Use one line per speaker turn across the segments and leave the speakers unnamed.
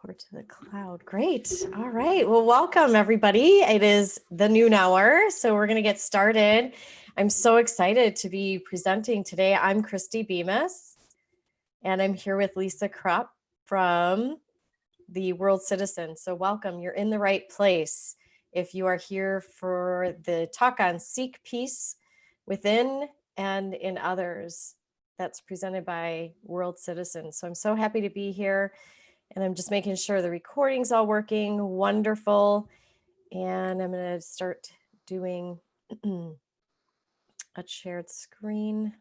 Report to the cloud. Great. All right. Well, welcome everybody. It is the noon hour, so we're going to get started. I'm so excited to be presenting today. I'm Christy Bemis, and I'm here with Lisa Krupp from the World Citizen. So welcome. You're in the right place. If you are here for the talk on Seek Peace Within and in Others, that's presented by World Citizen. So I'm so happy to be here. And I'm just making sure the recording's all working. Wonderful. And I'm going to start doing a shared screen.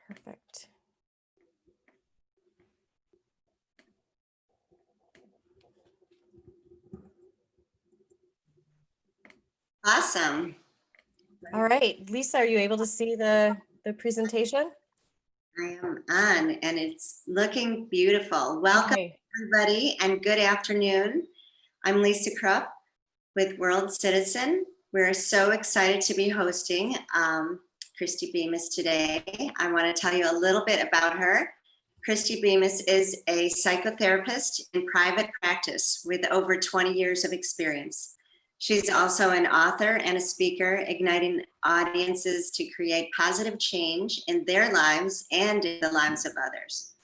Perfect.
Awesome.
All right. Lisa, are you able to see the presentation?
I am on, and it's looking beautiful. Welcome, everybody, and good afternoon. I'm Lisa Krupp with World Citizen. We're so excited to be hosting Christy Bemis today. I want to tell you a little bit about her. Christy Bemis is a psychotherapist in private practice with over 20 years of experience. She's also an author and a speaker, igniting audiences to create positive change in their lives and in the lives of others.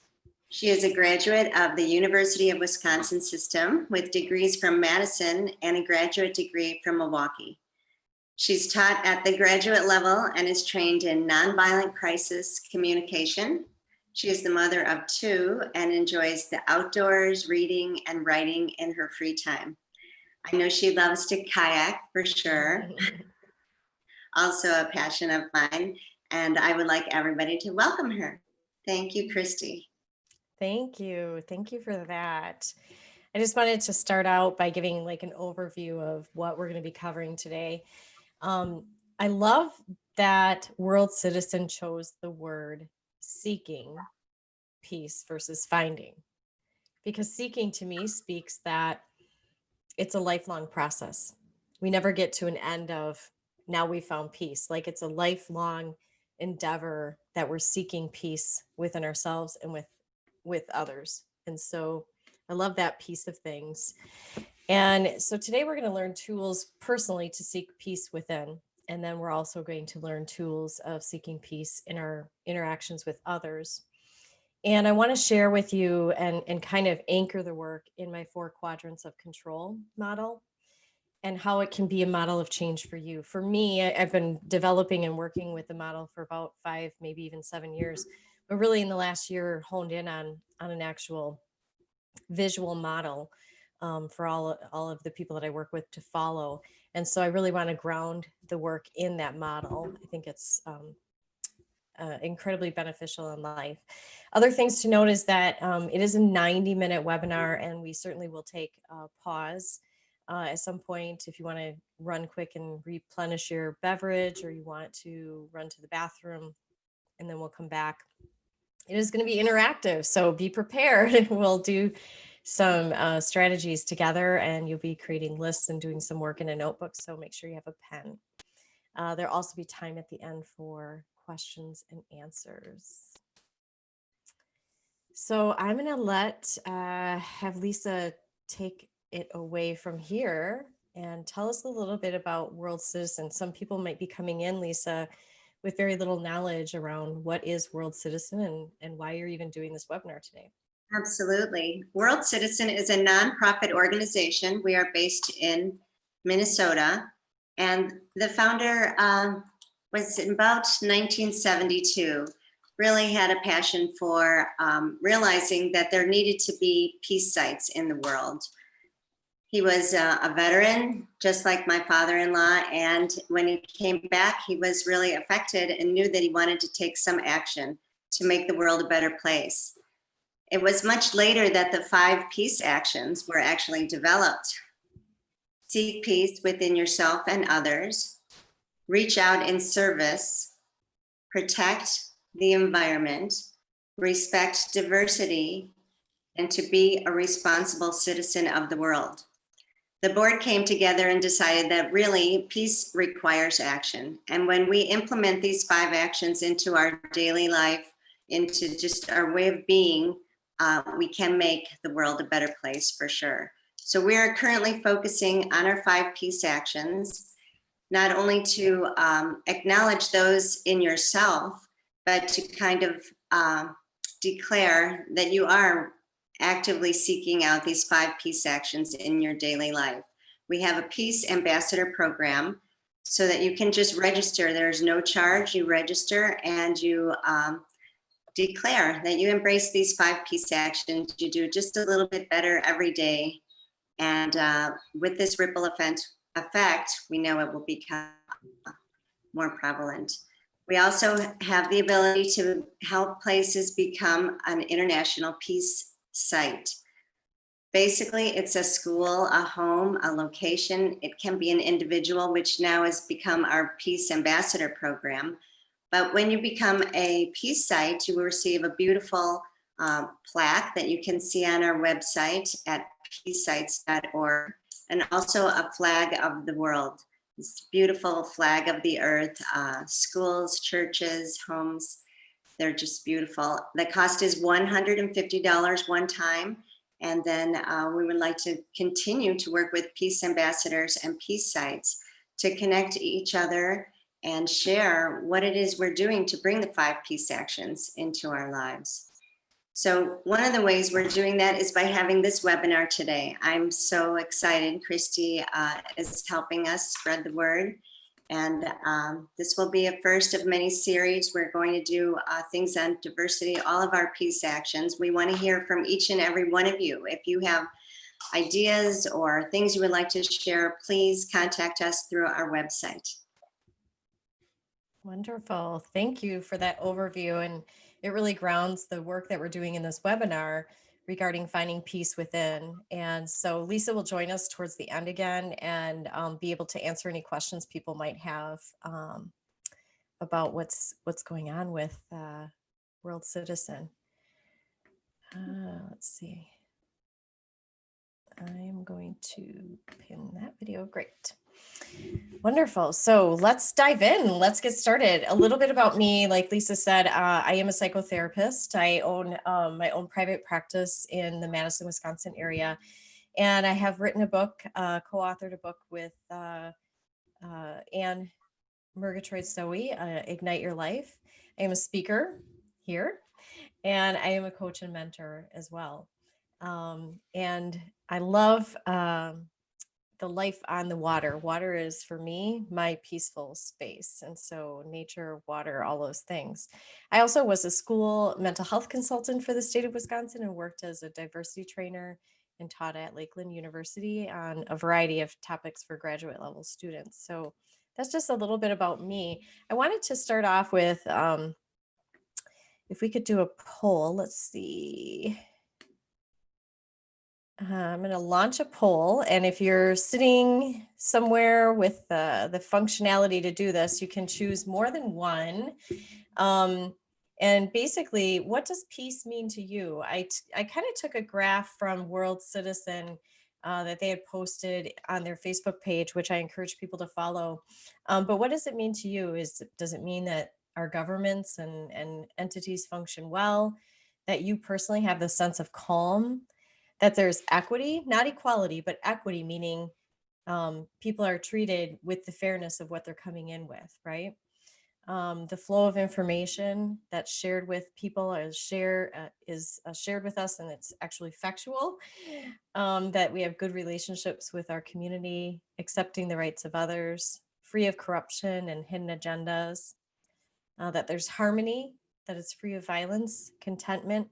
She is a graduate of the University of Wisconsin system with degrees from Madison and a graduate degree from Milwaukee. She's taught at the graduate level and is trained in nonviolent crisis communication. She is the mother of 2 and enjoys the outdoors, reading, and writing in her free time. I know she loves to kayak for sure. Also a passion of mine, and I would like everybody to welcome her. Thank you, Christy.
Thank you. Thank you for that. I just wanted to start out by giving like an overview of what we're going to be covering today. I love that World Citizen chose the word seeking peace versus finding, because seeking to me speaks that it's a lifelong process. We never get to an end of now we found peace. Like it's a lifelong endeavor that we're seeking peace within ourselves and with others. And so I love that piece of things. And so today we're going to learn tools personally to seek peace within. And then we're also going to learn tools of seeking peace in our interactions with others. And I want to share with you and kind of anchor the work in my 4 quadrants of control model and how it can be a model of change for you. For me, I've been developing and working with the model for about 5, maybe even 7 years, but really in the last year honed in on an actual visual model for all of the people that I work with to follow. And so I really want to ground the work in that model. I think it's incredibly beneficial in life. Other things to note is that it is a 90-minute webinar, and we certainly will take a pause at some point if you want to run quick and replenish your beverage, or you want to run to the bathroom, and then we'll come back. It is going to be interactive, so be prepared. We'll do some strategies together, and you'll be creating lists and doing some work in a notebook, so make sure you have a pen. There'll also be time at the end for questions and answers. So I'm going to have Lisa take it away from here and tell us a little bit about World Citizen. Some people might be coming in, Lisa, with very little knowledge around what is World Citizen and why you're even doing this webinar today.
Absolutely. World Citizen is a nonprofit organization. We are based in Minnesota, and the founder was in about 1972. Really had a passion for realizing that there needed to be peace sites in the world. He was a veteran, just like my father-in-law, and when he came back, he was really affected and knew that he wanted to take some action to make the world a better place. It was much later that the 5 peace actions were actually developed. Seek peace within yourself and others, reach out in service, protect the environment, respect diversity, and to be a responsible citizen of the world. The board came together and decided that really peace requires action. And when we implement these 5 actions into our daily life, into just our way of being, we can make the world a better place for sure. So we are currently focusing on our 5 peace actions, not only to acknowledge those in yourself, but to kind of declare that you are actively seeking out these 5 peace actions in your daily life. We have a Peace Ambassador program so that you can just register. There's no charge. You register and you declare that you embrace these 5 peace actions. You do just a little bit better every day. And with this ripple effect, we know it will become more prevalent. We also have the ability to help places become an international peace site. Basically, it's a school, a home, a location. It can be an individual, which now has become our Peace Ambassador program. But when you become a peace site, you will receive a beautiful plaque that you can see on our website at peacesites.org, and also a flag of the world. This beautiful flag of the earth, schools, churches, homes. They're just beautiful. The cost is $150 one time. And then we would like to continue to work with peace ambassadors and peace sites to connect each other and share what it is we're doing to bring the 5 peace actions into our lives. So one of the ways we're doing that is by having this webinar today. I'm so excited. Christy is helping us spread the word. And this will be a first of many series. We're going to do things on diversity, all of our peace actions. We want to hear from each and every one of you. If you have ideas or things you would like to share, please contact us through our website.
Wonderful. Thank you for that overview. And it really grounds the work that we're doing in this webinar regarding finding peace within. And so Lisa will join us towards the end again and be able to answer any questions people might have about what's going on with World Citizen. Let's see. I'm going to pin that video. Great. Wonderful. So let's dive in. Let's get started. A little bit about me. Like Lisa said, I am a psychotherapist. I own my own private practice in the Madison, Wisconsin area. And I have written a book, co-authored a book with Anne Murgatroyd-Sowie, Ignite Your Life. I am a speaker here, and I am a coach and mentor as well. And I love the life on the water. Water is, for me, my peaceful space. And so nature, water, all those things. I also was a school mental health consultant for the state of Wisconsin and worked as a diversity trainer and taught at Lakeland University on a variety of topics for graduate level students. So that's just a little bit about me. I wanted to start off with, if we could do a poll, let's see. I'm going to launch a poll, and if you're sitting somewhere with the functionality to do this, you can choose more than one. And basically, what does peace mean to you? I kind of took a graph from World Citizen that they had posted on their Facebook page, which I encourage people to follow. But what does it mean to you? Does it mean that our governments and entities function well, that you personally have the sense of calm, that there's equity, not equality, but equity, meaning people are treated with the fairness of what they're coming in with, right? The flow of information that's shared with people is shared with us, and it's actually factual, that we have good relationships with our community, accepting the rights of others, free of corruption and hidden agendas, that there's harmony, that it's free of violence, contentment.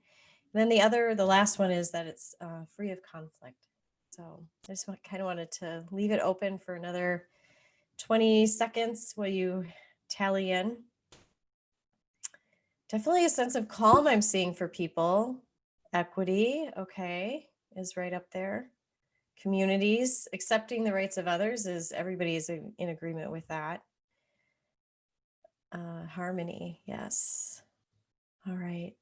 And then the last one is that it's free of conflict. So I just kind of wanted to leave it open for another 20 seconds while you tally in. Definitely a sense of calm I'm seeing for people. Equity, okay, is right up there. Communities, accepting the rights of others, is everybody is in agreement with that. Harmony, yes. All right.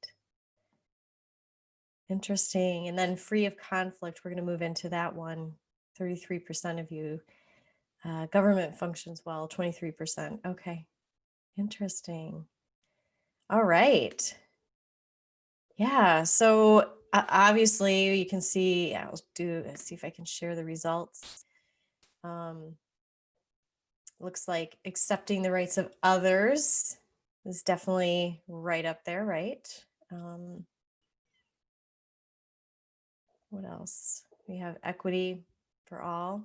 Interesting. And then free of conflict, we're going to move into that one. 33% of you. Government functions well, 23%. Okay. Interesting. All right. Yeah, so obviously you can see, let's see if I can share the results. Looks like accepting the rights of others is definitely right up there, right? What else? We have equity for all.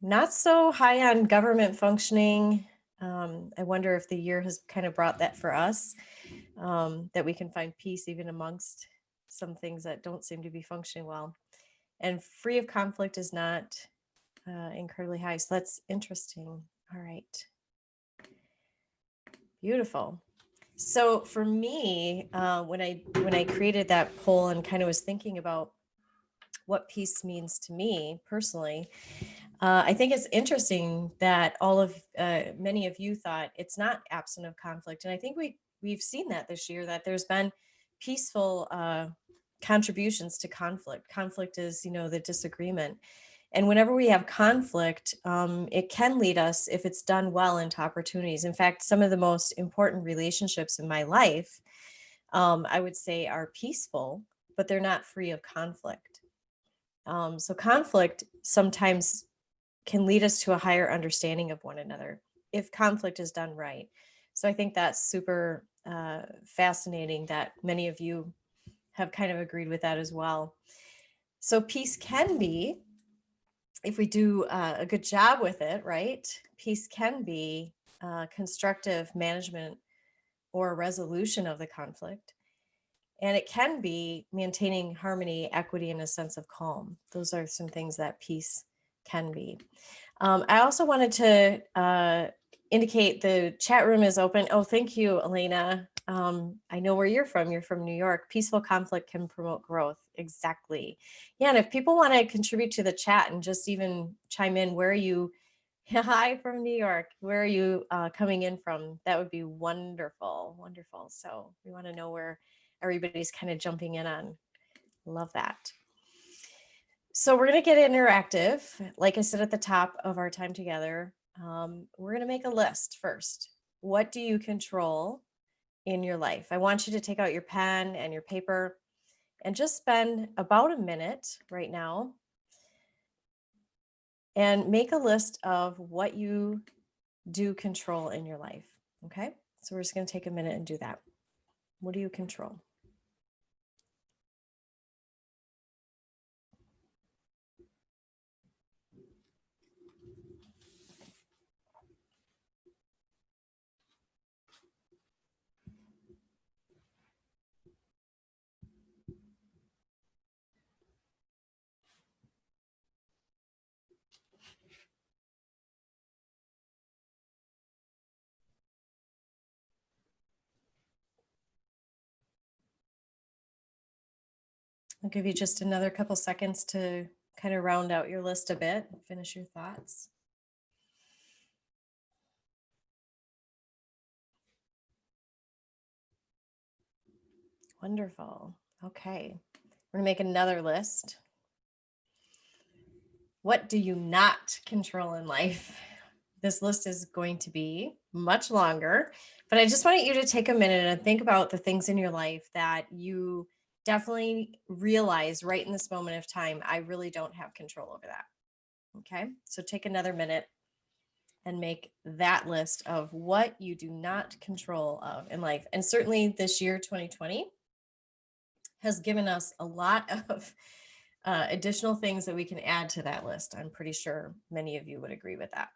Not so high on government functioning. I wonder if the year has kind of brought that for us, that we can find peace even amongst some things that don't seem to be functioning well. And free of conflict is not incredibly high. So that's interesting. All right. Beautiful. So for me, when I created that poll and kind of was thinking about what peace means to me personally, I think it's interesting that many of you thought it's not absent of conflict, and I think we've seen that this year, that there's been peaceful contributions to conflict. Conflict is, the disagreement, and whenever we have conflict, it can lead us, if it's done well, into opportunities. In fact, some of the most important relationships in my life, I would say, are peaceful, but they're not free of conflict. So conflict sometimes can lead us to a higher understanding of one another if conflict is done right. So I think that's super fascinating that many of you have kind of agreed with that as well. So peace can be, if we do a good job with it, right? Peace can be constructive management or resolution of the conflict. And it can be maintaining harmony, equity, and a sense of calm. Those are some things that peace can be. I also wanted to indicate the chat room is open. Oh, thank you, Elena. I know where you're from. You're from New York. Peaceful conflict can promote growth. Exactly. Yeah, and if people want to contribute to the chat and just even chime in, where are you? Hi from New York. Where are you coming in from? That would be wonderful. Wonderful. So we want to know where everybody's kind of jumping in on. Love that. So we're going to get interactive. Like I said at the top of our time together, we're going to make a list first. What do you control in your life? I want you to take out your pen and your paper and just spend about a minute right now and make a list of what you do control in your life. Okay, so we're just going to take a minute and do that. What do you control? I'll give you just another couple seconds to kind of round out your list a bit and finish your thoughts. Wonderful. Okay. We're going to make another list. What do you not control in life? This list is going to be much longer, but I just want you to take a minute and think about the things in your life that you definitely realize right in this moment of time, I really don't have control over that. Okay. So take another minute and make that list of what you do not control of in life. And certainly this year, 2020, has given us a lot of additional things that we can add to that list. I'm pretty sure many of you would agree with that.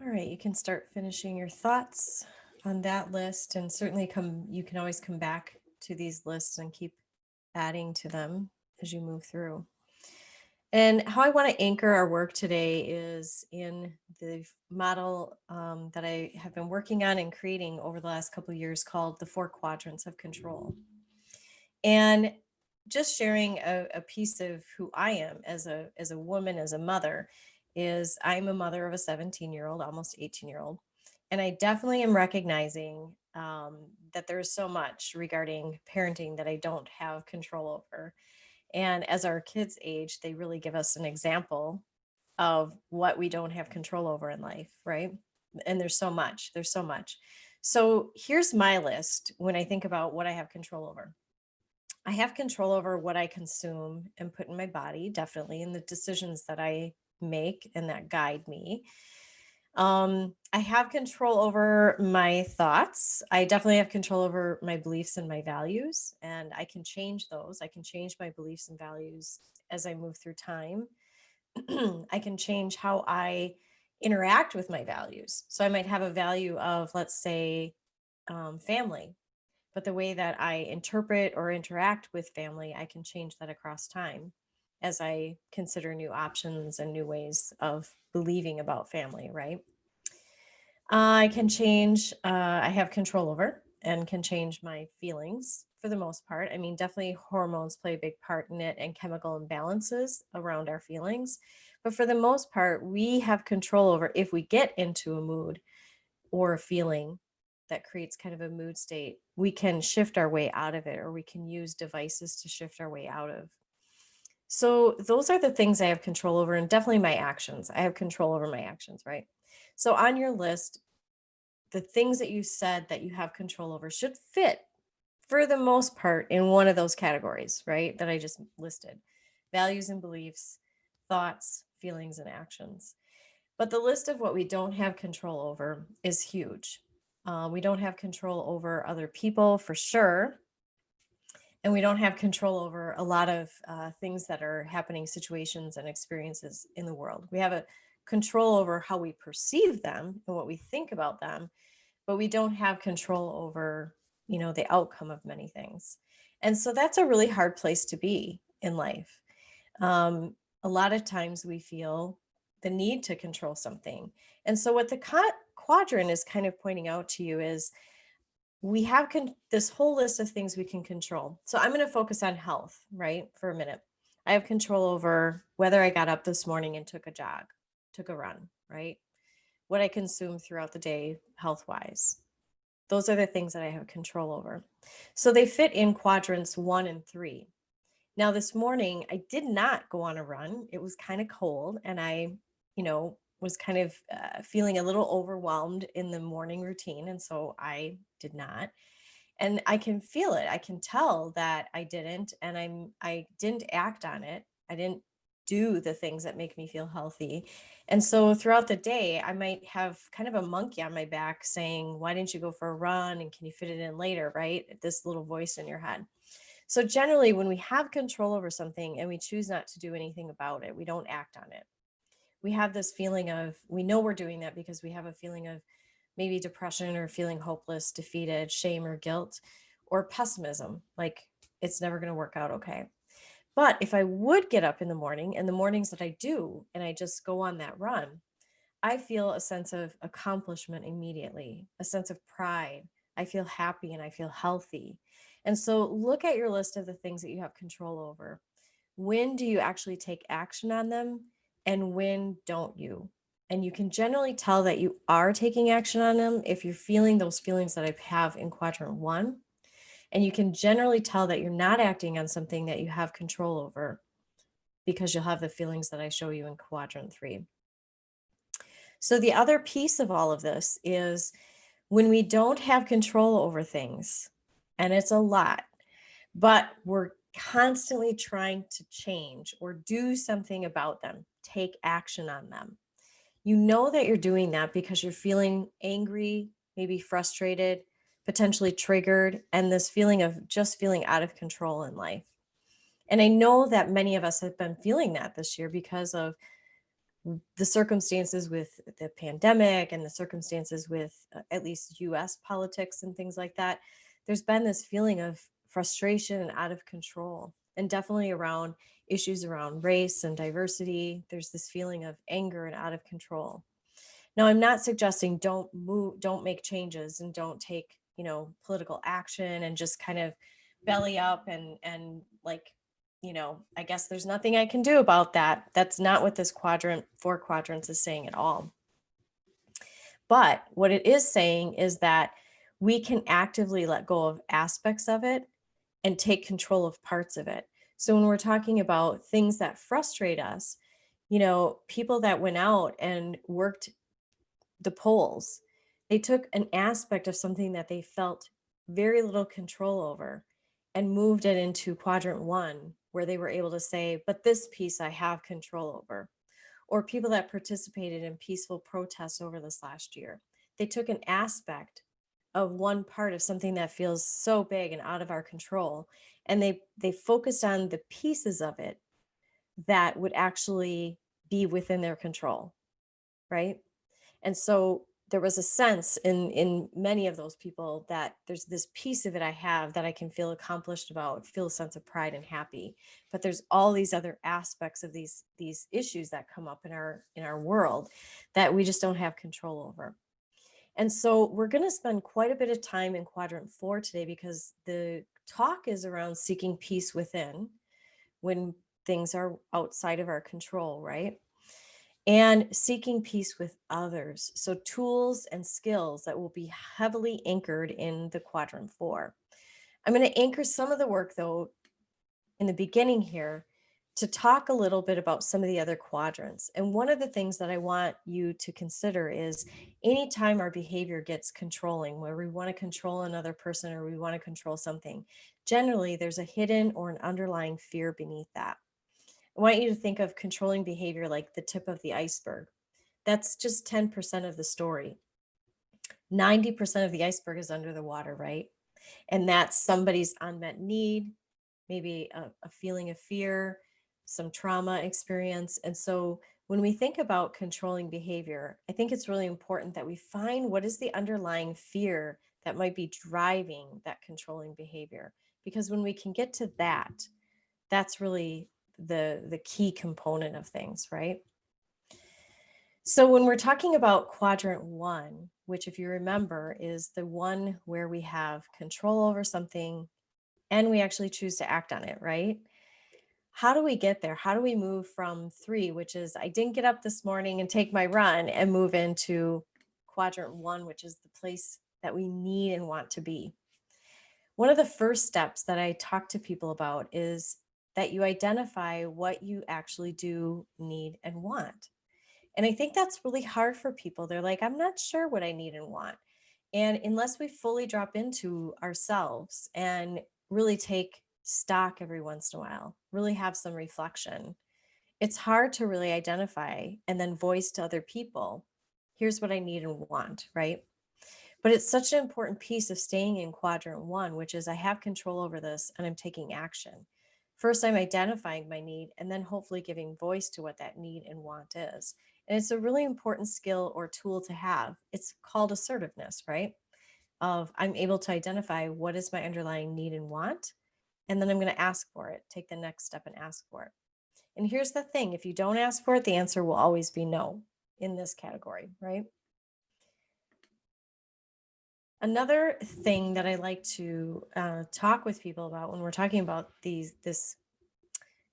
All right, you can start finishing your thoughts on that list, and certainly you can always come back to these lists and keep adding to them as you move through. And how I want to anchor our work today is in the model that I have been working on and creating over the last couple of years called the 4 Quadrants of Control. And just sharing a piece of who I am as a woman, as a mother, is I'm a mother of a 17-year-old, almost 18-year-old. And I definitely am recognizing that there's so much regarding parenting that I don't have control over. And as our kids age, they really give us an example of what we don't have control over in life, right? And there's so much, there's so much. So here's my list when I think about what I have control over. I have control over what I consume and put in my body, definitely, and the decisions that I make and that guide me. I have control over my thoughts. I definitely have control over my beliefs and my values, and I can change those. I can change my beliefs and values as I move through time. I can change how I interact with my values. So I might have a value of, let's say, family, but the way that I interpret or interact with family, I can change that across time as I consider new options and new ways of believing about family, right? I can change, I have control over and can change my feelings for the most part. I mean, definitely hormones play a big part in it and chemical imbalances around our feelings. But for the most part, we have control over if we get into a mood or a feeling that creates kind of a mood state, we can shift our way out of it, or we can use devices to shift our way out of. So those are the things I have control over, and definitely my actions. I have control over my actions, right? So on your list, the things that you said that you have control over should fit for the most part in one of those categories, right? That I just listed: values and beliefs, thoughts, feelings, and actions. But the list of what we don't have control over is huge. We don't have control over other people for sure. And we don't have control over a lot of things that are happening, situations and experiences in the world. We have a control over how we perceive them and what we think about them, but we don't have control over, the outcome of many things. And so that's a really hard place to be in life. A lot of times we feel the need to control something. And so what the quadrant is kind of pointing out to you is we have this whole list of things we can control. So I'm going to focus on health, right, for a minute. I have control over whether I got up this morning and took a jog, took a run, right? What I consume throughout the day, health wise. Those are the things that I have control over. So they fit in quadrants 1 and 3. Now, this morning, I did not go on a run. It was kind of cold, and I, was kind of feeling a little overwhelmed in the morning routine. And so I did not. And I can feel it. I can tell that I didn't, and I didn't act on it. I didn't do the things that make me feel healthy. And so throughout the day, I might have kind of a monkey on my back saying, why didn't you go for a run? And can you fit it in later? Right? This little voice in your head. So generally, when we have control over something and we choose not to do anything about it, we don't act on it. We have this feeling of, we know we're doing that because we have a feeling of maybe depression or feeling hopeless, defeated, shame or guilt, or pessimism, like it's never going to work out okay. But if I would get up in the morning, and the mornings that I do, and I just go on that run, I feel a sense of accomplishment immediately, a sense of pride. I feel happy and I feel healthy. And so look at your list of the things that you have control over. When do you actually take action on them, and when don't you? And you can generally tell that you are taking action on them if you're feeling those feelings that I have in quadrant 1. And you can generally tell that you're not acting on something that you have control over because you'll have the feelings that I show you in quadrant 3. So the other piece of all of this is when we don't have control over things, and it's a lot, but we're constantly trying to change or do something about them, take action on them. You know that you're doing that because you're feeling angry, maybe frustrated, potentially triggered, and this feeling of just feeling out of control in life. And I know that many of us have been feeling that this year because of the circumstances with the pandemic and the circumstances with at least US politics and things like that. There's been this feeling of frustration and out of control, and definitely around issues around race and diversity. There's this feeling of anger and out of control. Now, I'm not suggesting don't make changes and don't take, political action and just kind of belly up and like, I guess there's nothing I can do about that. That's not what this 4 quadrants is saying at all. But what it is saying is that we can actively let go of aspects of it and take control of parts of it. So when we're talking about things that frustrate us, people that went out and worked the polls, they took an aspect of something that they felt very little control over and moved it into quadrant 1, where they were able to say, but this piece I have control over. Or people that participated in peaceful protests over this last year, they took an aspect of one part of something that feels so big and out of our control, and they focused on the pieces of it that would actually be within their control, right? And so there was a sense in many of those people that there's this piece of it I have that I can feel accomplished about, feel a sense of pride and happy. But there's all these other aspects of these issues that come up in our world that we just don't have control over. And so we're going to spend quite a bit of time in quadrant 4 today, because the talk is around seeking peace within when things are outside of our control, right? And seeking peace with others. So tools and skills that will be heavily anchored in the quadrant 4. I'm going to anchor some of the work, though, in the beginning here to talk a little bit about some of the other quadrants. And one of the things that I want you to consider is anytime our behavior gets controlling, where we want to control another person or we want to control something, generally there's a hidden or an underlying fear beneath that. I want you to think of controlling behavior like the tip of the iceberg. That's just 10% of the story. 90% of the iceberg is under the water, right? And that's somebody's unmet need, maybe a feeling of fear, some trauma experience. And so when we think about controlling behavior, I think it's really important that we find what is the underlying fear that might be driving that controlling behavior. Because when we can get to that, that's really the key component of things, right? So when we're talking about quadrant 1, which, if you remember, is the one where we have control over something and we actually choose to act on it, right? How do we get there? How do we move from 3, which is I didn't get up this morning and take my run, and move into quadrant 1, which is the place that we need and want to be? One of the first steps that I talk to people about is that you identify what you actually do need and want. And I think that's really hard for people. They're like, I'm not sure what I need and want. And unless we fully drop into ourselves and really take stock every once in a while, really have some reflection, it's hard to really identify and then voice to other people, here's what I need and want, right? But it's such an important piece of staying in quadrant 1, which is I have control over this and I'm taking action. First, I'm identifying my need and then hopefully giving voice to what that need and want is. And it's a really important skill or tool to have. It's called assertiveness, right? Of I'm able to identify what is my underlying need and want, and then I'm going to ask for it, take the next step and ask for it. And here's the thing, if you don't ask for it, the answer will always be no in this category, right? Another thing that I like to talk with people about when we're talking about this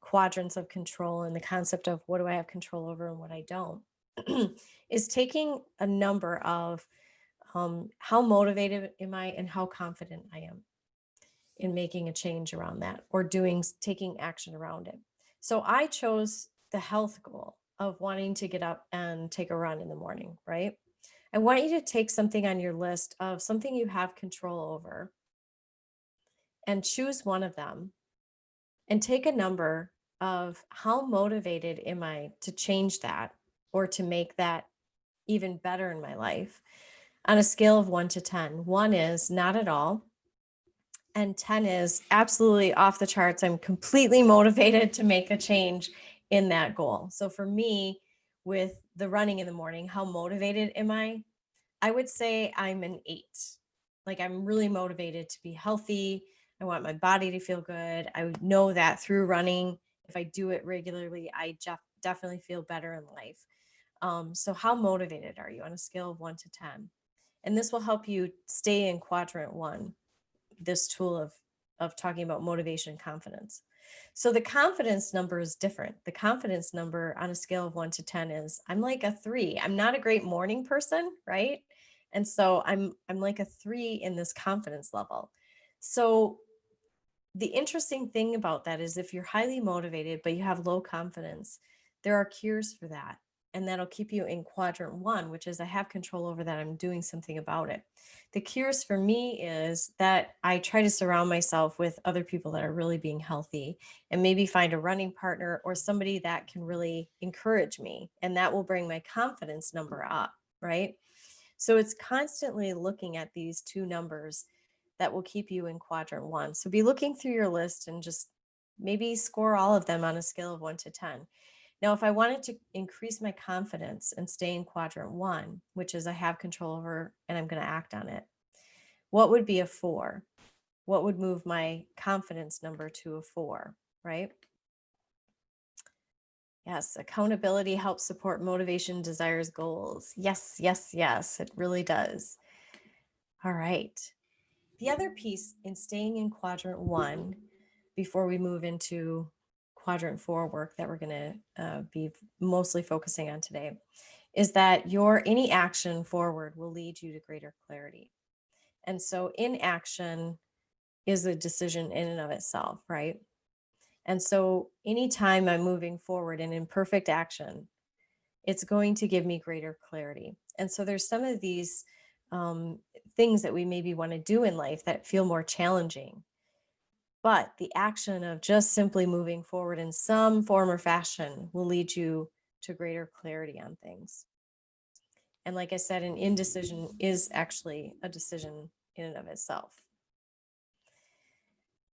quadrants of control and the concept of what do I have control over and what I don't, is taking a number of how motivated am I and how confident I am in making a change around that or taking action around it. So I chose the health goal of wanting to get up and take a run in the morning, right? I want you to take something on your list of something you have control over and choose one of them and take a number of how motivated am I to change that or to make that even better in my life on a scale of 1 to 10. 1 is not at all. And 10 is absolutely off the charts. I'm completely motivated to make a change in that goal. So for me, with the running in the morning, how motivated am I? I would say I'm an 8. Like I'm really motivated to be healthy. I want my body to feel good. I know that through running if I do it regularly, I definitely feel better in life. So how motivated are you on a scale of 1 to 10? And this will help you stay in quadrant 1, this tool of talking about motivation and confidence. So the confidence number is different. The confidence number on a scale of 1 to 10 is, I'm like a 3. I'm not a great morning person, right? And so I'm like a 3 in this confidence level. So the interesting thing about that is, if you're highly motivated but you have low confidence, there are cures for that. And that'll keep you in quadrant 1, which is, I have control over that. I'm doing something about it. The cures for me is that I try to surround myself with other people that are really being healthy, and maybe find a running partner or somebody that can really encourage me. And that will bring my confidence number up, right? So it's constantly looking at these two numbers that will keep you in quadrant 1. So be looking through your list and just maybe score all of them on a scale of 1 to 10. Now, if I wanted to increase my confidence and stay in quadrant 1, which is I have control over and I'm going to act on it, what would be a 4? What would move my confidence number to a 4, right? Yes, accountability helps support motivation, desires, goals. Yes, yes, yes, it really does. All right. The other piece in staying in quadrant 1, before we move into quadrant 4 work that we're going to be mostly focusing on today, is that any action forward will lead you to greater clarity. And so inaction is a decision in and of itself, right? And so anytime I'm moving forward in imperfect action, it's going to give me greater clarity. And so there's some of these things that we maybe want to do in life that feel more challenging. But the action of just simply moving forward in some form or fashion will lead you to greater clarity on things. And like I said, an indecision is actually a decision in and of itself.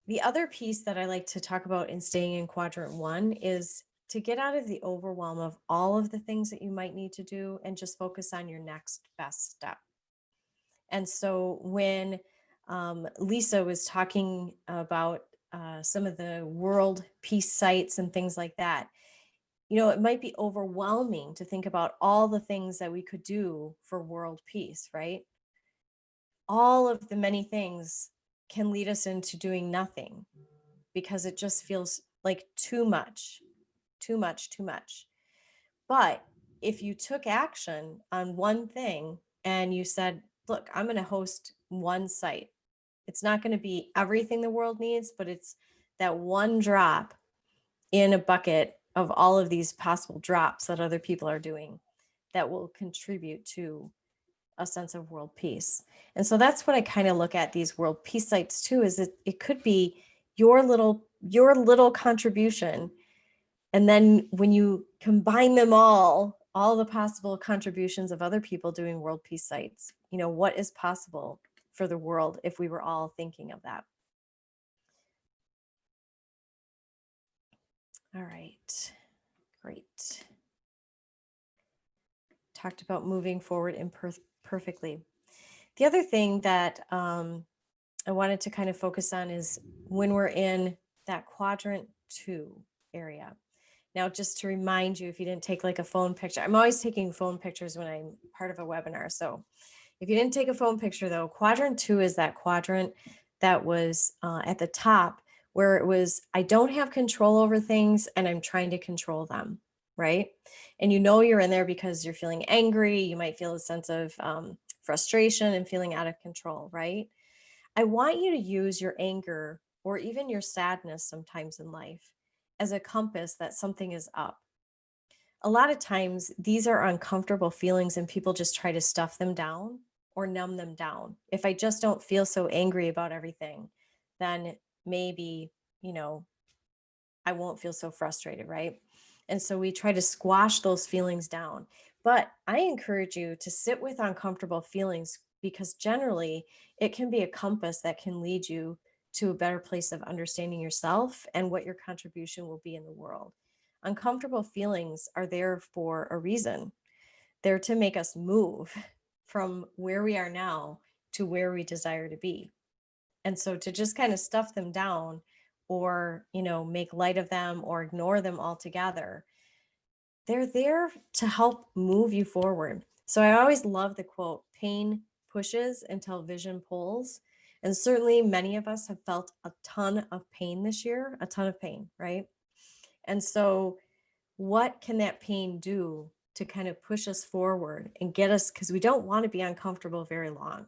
The other piece that I like to talk about in staying in quadrant 1 is to get out of the overwhelm of all of the things that you might need to do and just focus on your next best step. And so when Lisa was talking about some of the world peace sites and things like that, it might be overwhelming to think about all the things that we could do for world peace, right? All of the many things can lead us into doing nothing because it just feels like too much, too much, too much. But if you took action on one thing and you said, look, I'm going to host one site. It's not going to be everything the world needs, but it's that one drop in a bucket of all of these possible drops that other people are doing that will contribute to a sense of world peace. And so that's what I kind of look at these world peace sites too, is it could be your little contribution. And then when you combine them all the possible contributions of other people doing world peace sites, what is possible for the world if we were all thinking of that? All right, great. Talked about moving forward imperfectly. The other thing that I wanted to kind of focus on is when we're in that quadrant 2 area. Now, just to remind you, if you didn't take like a phone picture, I'm always taking phone pictures when I'm part of a webinar. So if you didn't take a phone picture though, quadrant 2 is that quadrant that was at the top where it was, I don't have control over things and I'm trying to control them, right? And you're in there because you're feeling angry. You might feel a sense of frustration and feeling out of control, right? I want you to use your anger or even your sadness sometimes in life as a compass that something is up. A lot of times these are uncomfortable feelings and people just try to stuff them down or numb them down. If I just don't feel so angry about everything, then maybe, I won't feel so frustrated, right? And so we try to squash those feelings down. But I encourage you to sit with uncomfortable feelings because generally it can be a compass that can lead you to a better place of understanding yourself and what your contribution will be in the world. Uncomfortable feelings are there for a reason. They're to make us move from where we are now to where we desire to be. And so to just kind of stuff them down or, make light of them or ignore them altogether. They're there to help move you forward. So I always love the quote, pain pushes until vision pulls. And certainly many of us have felt a ton of pain this year, a ton of pain, right? And so what can that pain do to kind of push us forward and get us, because we don't want to be uncomfortable very long.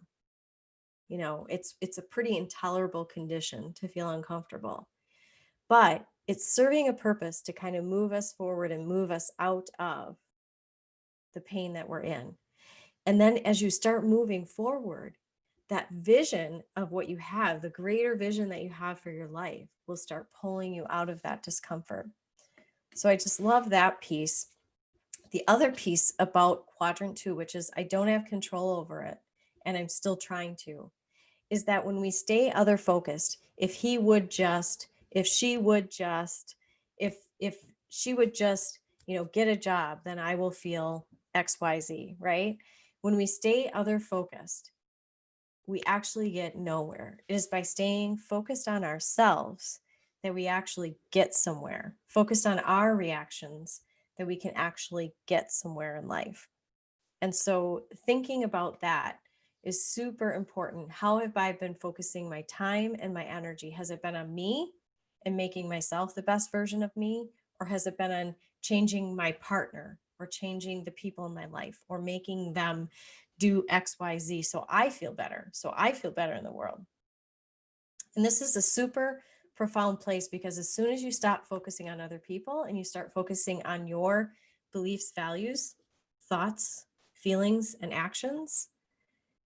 It's a pretty intolerable condition to feel uncomfortable, but it's serving a purpose to kind of move us forward and move us out of the pain that we're in. And then as you start moving forward, that vision of what you have, the greater vision that you have for your life, will start pulling you out of that discomfort. So I just love that piece. The other piece about quadrant 2, which is I don't have control over it and I'm still trying to, is that when we stay other focused, if she would just, get a job, then I will feel XYZ, right? When we stay other focused, we actually get nowhere. It is by staying focused on ourselves that we actually get somewhere, focused on our reactions, that we can actually get somewhere in life. And so thinking about that is super important. How have I been focusing my time and my energy? Has it been on me and making myself the best version of me? Or has it been on changing my partner or changing the people in my life or making them do X, Y, Z so I feel better, in the world? And this is a super profound place, because as soon as you stop focusing on other people and you start focusing on your beliefs, values, thoughts, feelings, and actions,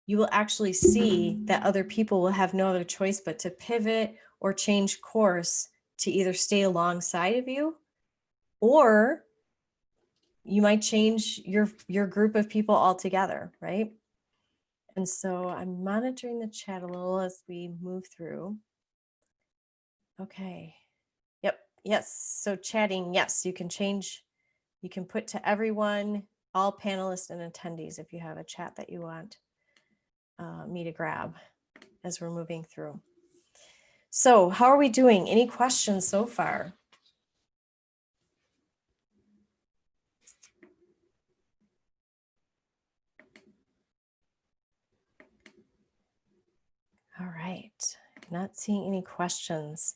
you will actually see that other people will have no other choice but to pivot or change course to either stay alongside of you, or you might change your group of people altogether, right? And so I'm monitoring the chat a little as we move through. Okay. Yep. Yes. So chatting, yes, you can change. You can put to everyone, all panelists and attendees, if you have a chat that you want me to grab as we're moving through. So how are we doing? Any questions so far? All right. Not seeing any questions.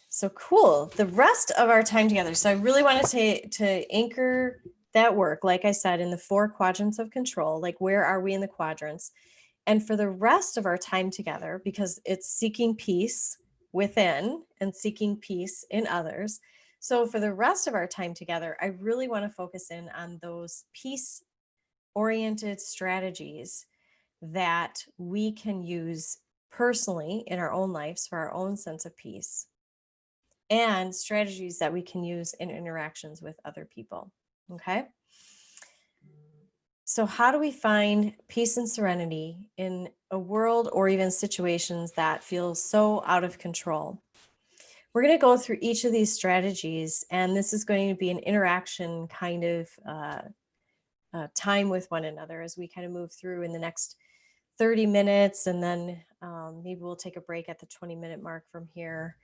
So cool. The rest of our time together. So I really wanted to anchor that work, like I said, in the 4 quadrants of control, like where are we in the quadrants? And for the rest of our time together, because it's seeking peace within and seeking peace in others. So for the rest of our time together, I really want to focus in on those peace-oriented strategies that we can use personally in our own lives for our own sense of peace, and strategies that we can use in interactions with other people. Okay. So how do we find peace and serenity in a world or even situations that feel so out of control? We're going to go through each of these strategies, and this is going to be an interaction kind of time with one another as we kind of move through in the next 30 minutes, and then maybe we'll take a break at the 20-minute mark from here.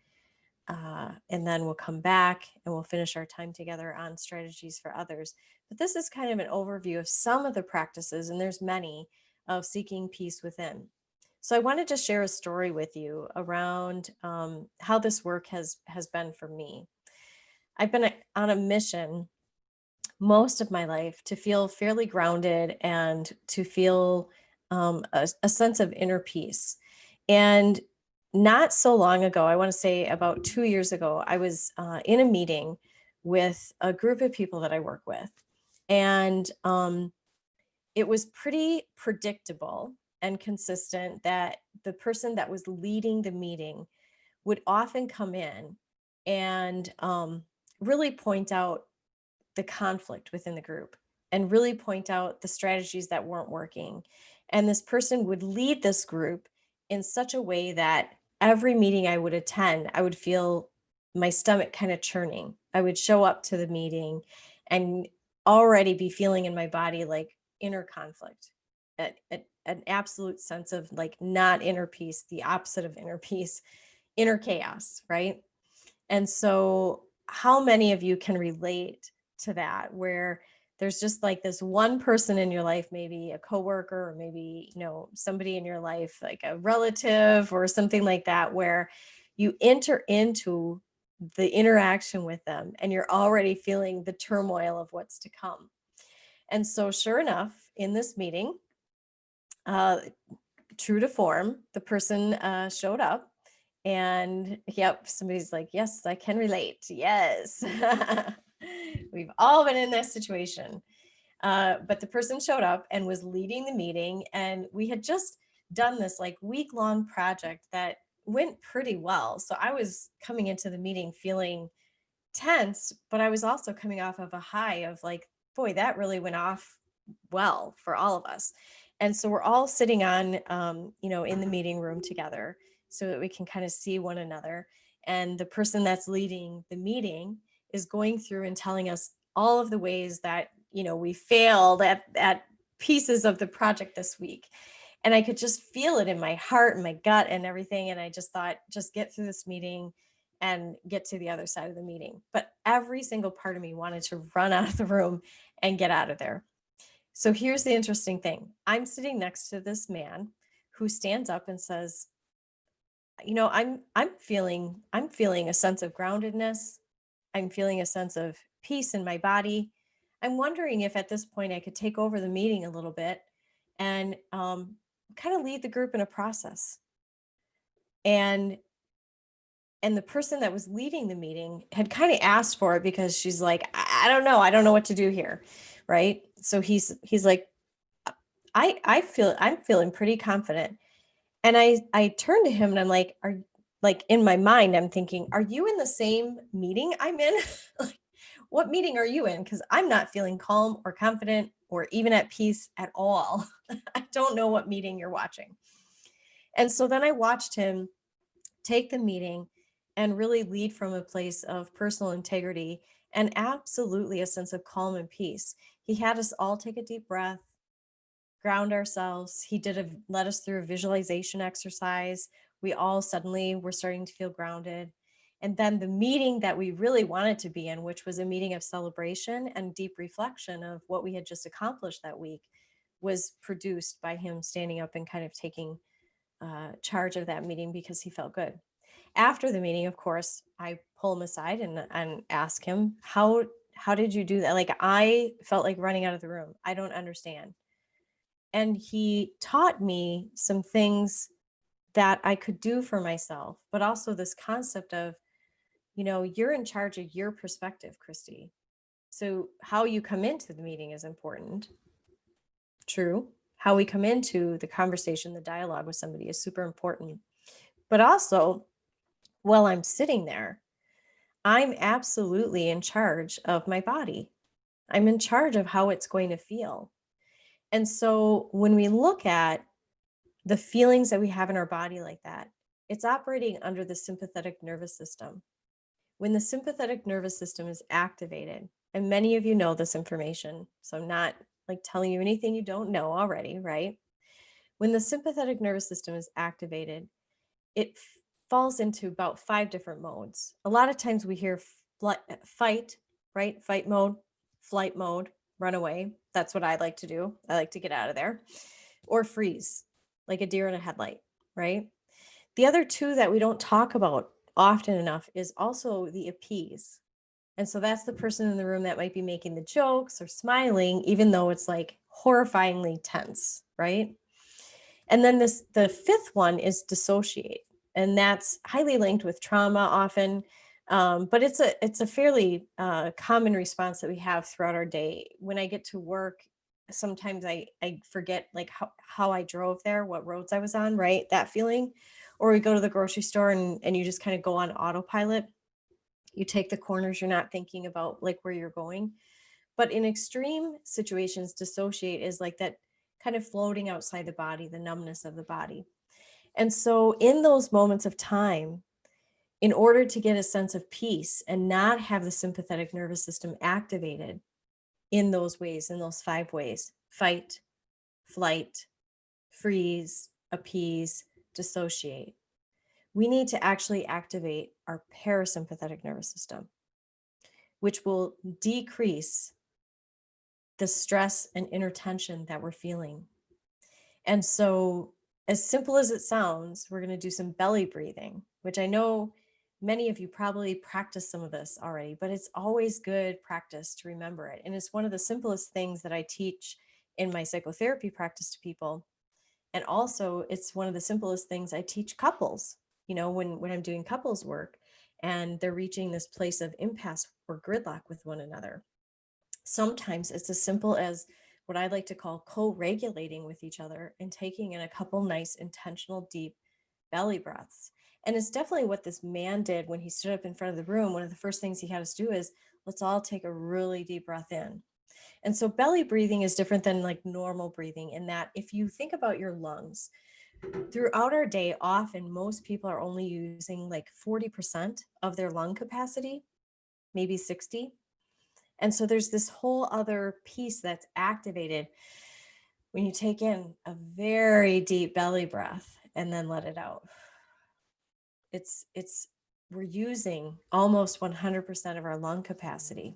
And then we'll come back and we'll finish our time together on strategies for others. But this is kind of an overview of some of the practices, and there's many, of seeking peace within. So I wanted to share a story with you around how this work has been for me. I've been on a mission most of my life to feel fairly grounded and to feel a sense of inner peace. And not so long ago, I want to say about 2 years ago, I was in a meeting with a group of people that I work with. And it was pretty predictable and consistent that the person that was leading the meeting would often come in and really point out the conflict within the group and really point out the strategies that weren't working. And this person would lead this group in such a way that every meeting I would attend, I would feel my stomach kind of churning. I would show up to the meeting and already be feeling in my body like inner conflict, an absolute sense of like not inner peace, the opposite of inner peace, inner chaos, right? And so how many of you can relate to that, where there's just like this one person in your life, maybe a coworker, or maybe, somebody in your life, like a relative or something like that, where you enter into the interaction with them and you're already feeling the turmoil of what's to come. And so sure enough, in this meeting, true to form, the person showed up. And yep, somebody's like, yes, I can relate. Yes. We've all been in this situation. But the person showed up and was leading the meeting. And we had just done this like week-long project that went pretty well. So I was coming into the meeting feeling tense, but I was also coming off of a high of like, boy, that really went off well for all of us. And so we're all sitting on, in the meeting room together so that we can kind of see one another. And the person that's leading the meeting is going through and telling us all of the ways that, we failed at pieces of the project this week. And I could just feel it in my heart and my gut and everything. And I just thought, just get through this meeting and get to the other side of the meeting. But every single part of me wanted to run out of the room and get out of there. So here's the interesting thing. I'm sitting next to this man who stands up and says, I'm feeling a sense of groundedness. I'm feeling a sense of peace in my body. I'm wondering if at this point I could take over the meeting a little bit and kind of lead the group in a process. And the person that was leading the meeting had kind of asked for it because she's like, I don't know what to do here, right? So he's like, I'm feeling pretty confident. And I turned to him and I'm like, in my mind, I'm thinking, are you in the same meeting I'm in? Like, what meeting are you in? Because I'm not feeling calm or confident or even at peace at all. I don't know what meeting you're watching. And so then I watched him take the meeting and really lead from a place of personal integrity and absolutely a sense of calm and peace. He had us all take a deep breath, ground ourselves. He led us through a visualization exercise. We all suddenly were starting to feel grounded. And then the meeting that we really wanted to be in, which was a meeting of celebration and deep reflection of what we had just accomplished that week, was produced by him standing up and kind of taking charge of that meeting because he felt good. After the meeting, of course, I pull him aside and ask him, how did you do that? Like, I felt like running out of the room. I don't understand. And he taught me some things that I could do for myself, but also this concept of, you're in charge of your perspective, Christy. So how you come into the meeting is important. True. How we come into the conversation, the dialogue with somebody is super important. But also, while I'm sitting there, I'm absolutely in charge of my body. I'm in charge of how it's going to feel. And so when we look at the feelings that we have in our body like that, it's operating under the sympathetic nervous system. When the sympathetic nervous system is activated, and many of you know this information, so I'm not like telling you anything you don't know already, right? When the sympathetic nervous system is activated, it falls into about 5 different modes. A lot of times we hear fight, right? Fight mode, flight mode, run away. That's what I like to do. I like to get out of there. Or freeze, like a deer in a headlight, right? The other two that we don't talk about often enough is also the appease. And so that's the person in the room that might be making the jokes or smiling, even though it's like horrifyingly tense, right? And then the fifth one is dissociate. And that's highly linked with trauma often. But it's a fairly common response that we have throughout our day. When I get to work, sometimes I forget like how I drove there, what roads I was on, right? That feeling. Or we go to the grocery store and you just kind of go on autopilot. You take the corners, you're not thinking about like where you're going. But in extreme situations, dissociate is like that kind of floating outside the body, the numbness of the body. And so in those moments of time, in order to get a sense of peace and not have the sympathetic nervous system activated in those ways, in those 5 ways, fight, flight, freeze, appease, dissociate, we need to actually activate our parasympathetic nervous system, which will decrease the stress and inner tension that we're feeling. And so, as simple as it sounds, we're going to do some belly breathing, which I know many of you probably practice some of this already, but it's always good practice to remember it. And it's one of the simplest things that I teach in my psychotherapy practice to people. And also, it's one of the simplest things I teach couples, when I'm doing couples work and they're reaching this place of impasse or gridlock with one another. Sometimes it's as simple as what I like to call co-regulating with each other and taking in a couple nice, intentional, deep belly breaths. And it's definitely what this man did when he stood up in front of the room. One of the first things he had us do is let's all take a really deep breath in. And so belly breathing is different than like normal breathing in that if you think about your lungs, throughout our day, often most people are only using like 40% of their lung capacity, maybe 60. And so there's this whole other piece that's activated when you take in a very deep belly breath and then let it out. We're using almost 100% of our lung capacity,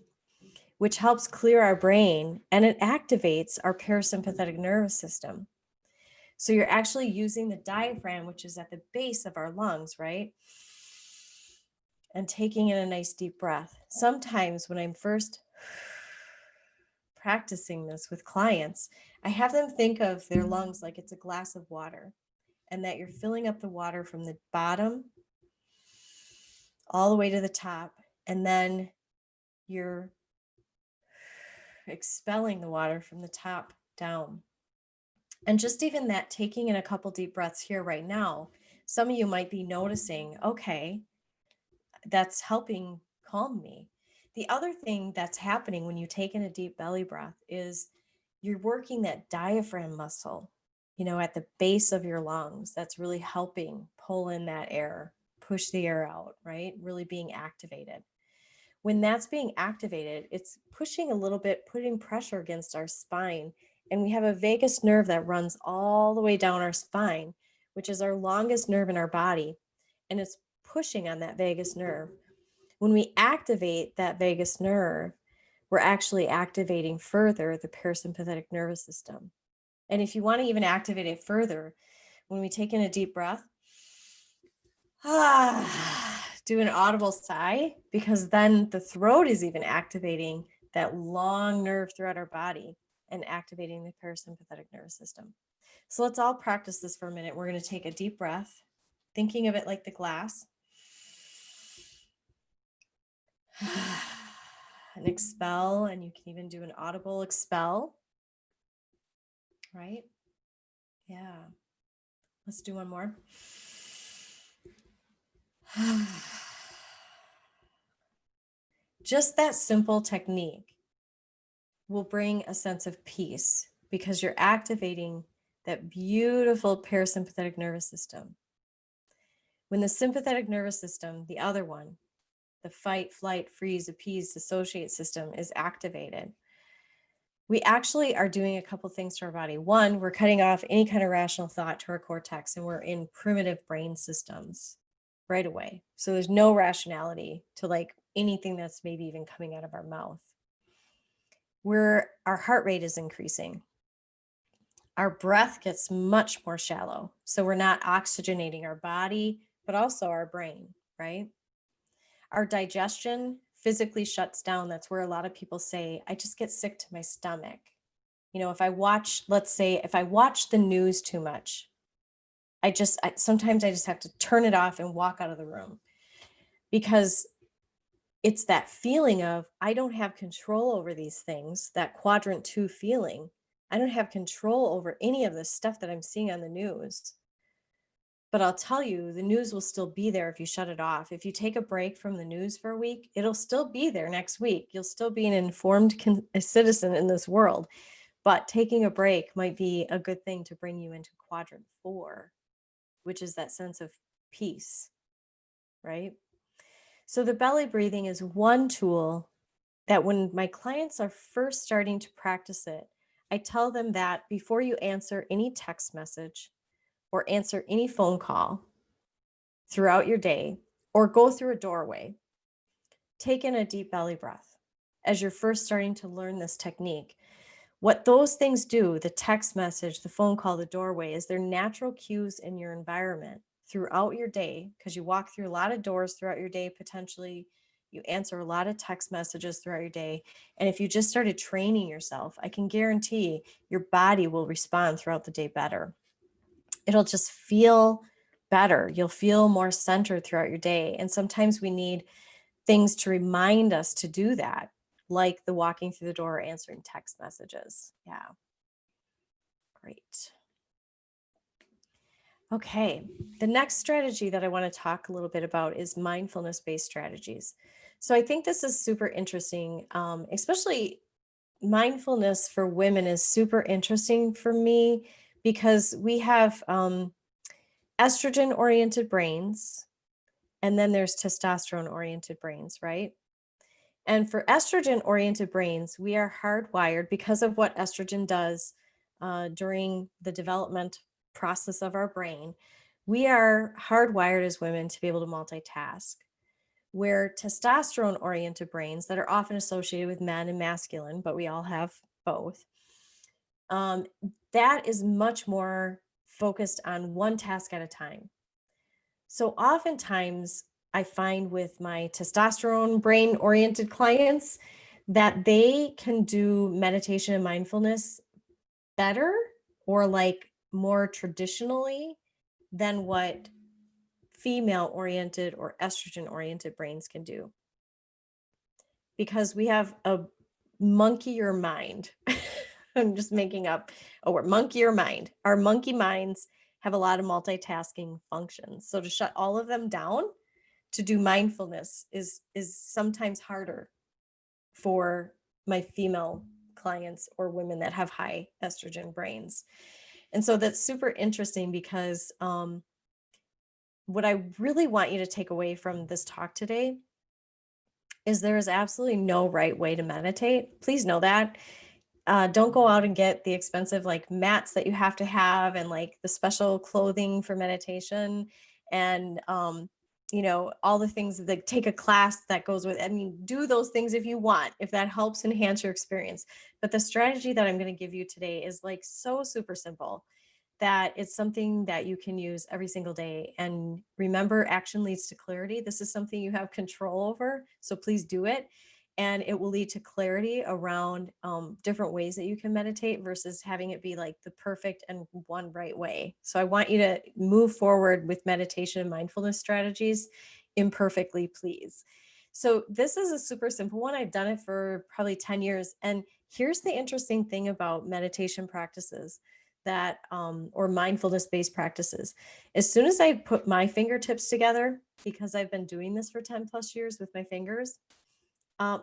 which helps clear our brain and it activates our parasympathetic nervous system. So you're actually using the diaphragm, which is at the base of our lungs, right? And taking in a nice deep breath. Sometimes when I'm first practicing this with clients, I have them think of their lungs like it's a glass of water and that you're filling up the water from the bottom all the way to the top. And then you're expelling the water from the top down. And just even that, taking in a couple deep breaths here right now, some of you might be noticing, okay, that's helping calm me. The other thing that's happening when you take in a deep belly breath is you're working that diaphragm muscle, at the base of your lungs. That's really helping pull in that air, push the air out, right? Really being activated. When that's being activated, it's pushing a little bit, putting pressure against our spine. And we have a vagus nerve that runs all the way down our spine, which is our longest nerve in our body. And it's pushing on that vagus nerve. When we activate that vagus nerve, we're actually activating further the parasympathetic nervous system. And if you want to even activate it further, when we take in a deep breath, do an audible sigh, because then the throat is even activating that long nerve throughout our body and activating the parasympathetic nervous system. So let's all practice this for a minute. We're going to take a deep breath, thinking of it like the glass. And expel, and you can even do an audible expel, right? Yeah. Let's do one more. Just that simple technique will bring a sense of peace because you're activating that beautiful parasympathetic nervous system. When the sympathetic nervous system, the other one, the fight, flight, freeze, appease, dissociate system is activated, we actually are doing a couple things to our body. One, we're cutting off any kind of rational thought to our cortex and we're in primitive brain systems right away. So there's no rationality to like anything that's maybe even coming out of our mouth. Our heart rate is increasing. Our breath gets much more shallow. So we're not oxygenating our body, but also our brain, right? Our digestion physically shuts down. That's where a lot of people say, I just get sick to my stomach. If I watch the news too much, sometimes I just have to turn it off and walk out of the room, because it's that feeling of, I don't have control over these things, that quadrant 2 feeling. I don't have control over any of the stuff that I'm seeing on the news. But I'll tell you, the news will still be there if you shut it off. If you take a break from the news for a week, it'll still be there next week. You'll still be an informed citizen in this world. But taking a break might be a good thing to bring you into quadrant 4, which is that sense of peace, right? So the belly breathing is one tool that when my clients are first starting to practice it, I tell them that before you answer any text message or answer any phone call, throughout your day, or go through a doorway. Take in a deep belly breath as you're first starting to learn this technique. What those things do, the text message, the phone call, the doorway, is they're natural cues in your environment throughout your day, because you walk through a lot of doors throughout your day, potentially. You answer a lot of text messages throughout your day. And if you just started training yourself, I can guarantee your body will respond throughout the day better. It'll just feel better. You'll feel more centered throughout your day. And sometimes we need things to remind us to do that, like the walking through the door or answering text messages. Yeah. Great. Okay. The next strategy that I want to talk a little bit about is mindfulness-based strategies. So I think this is super interesting, especially mindfulness for women is super interesting for me because we have estrogen-oriented brains, and then there's testosterone-oriented brains, right? And for estrogen-oriented brains, we are hardwired because of what estrogen does during the development process of our brain. We are hardwired as women to be able to multitask. Where testosterone-oriented brains that are often associated with men and masculine, but we all have both, that is much more focused on one task at a time. So oftentimes I find with my testosterone brain oriented clients that they can do meditation and mindfulness better, or like more traditionally, than what female oriented or estrogen oriented brains can do. Because we have a monkeyer mind. I'm just making up a word, monkeyer mind. Our monkey minds have a lot of multitasking functions. So to shut all of them down to do mindfulness is sometimes harder for my female clients or women that have high estrogen brains. And so that's super interesting because what I really want you to take away from this talk today is there is absolutely no right way to meditate. Please know that. Don't go out and get the expensive like mats that you have to have and like the special clothing for meditation and all the things that take a class that goes with. I mean, do those things if you want, if that helps enhance your experience. But the strategy that I'm going to give you today is like so super simple that it's something that you can use every single day. And remember, action leads to clarity. This is something you have control over. So please do it. And it will lead to clarity around different ways that you can meditate versus having it be like the perfect and one right way. So I want you to move forward with meditation and mindfulness strategies imperfectly, please. So this is a super simple one. I've done it for probably 10 years. And here's the interesting thing about meditation practices that, or mindfulness-based practices. As soon as I put my fingertips together, because I've been doing this for 10 plus years with my fingers,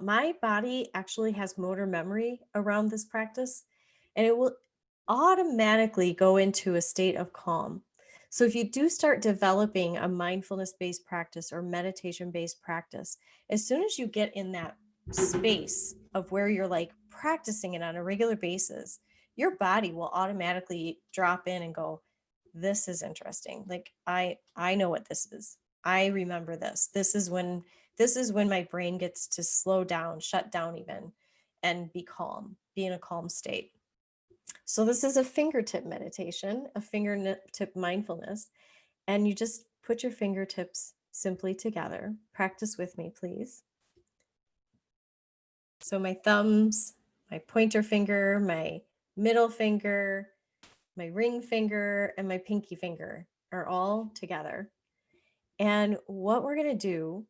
my body actually has motor memory around this practice, and it will automatically go into a state of calm. So if you do start developing a mindfulness-based practice or meditation-based practice, as soon as you get in that space of where you're like practicing it on a regular basis, your body will automatically drop in and go, this is interesting. Like I know what this is. I remember this. This is when my brain gets to slow down, shut down even, and be calm, be in a calm state. So this is a fingertip meditation, a fingertip mindfulness, and you just put your fingertips simply together. Practice with me, please. So my thumbs, my pointer finger, my middle finger, my ring finger, and my pinky finger are all together. And what we're going to do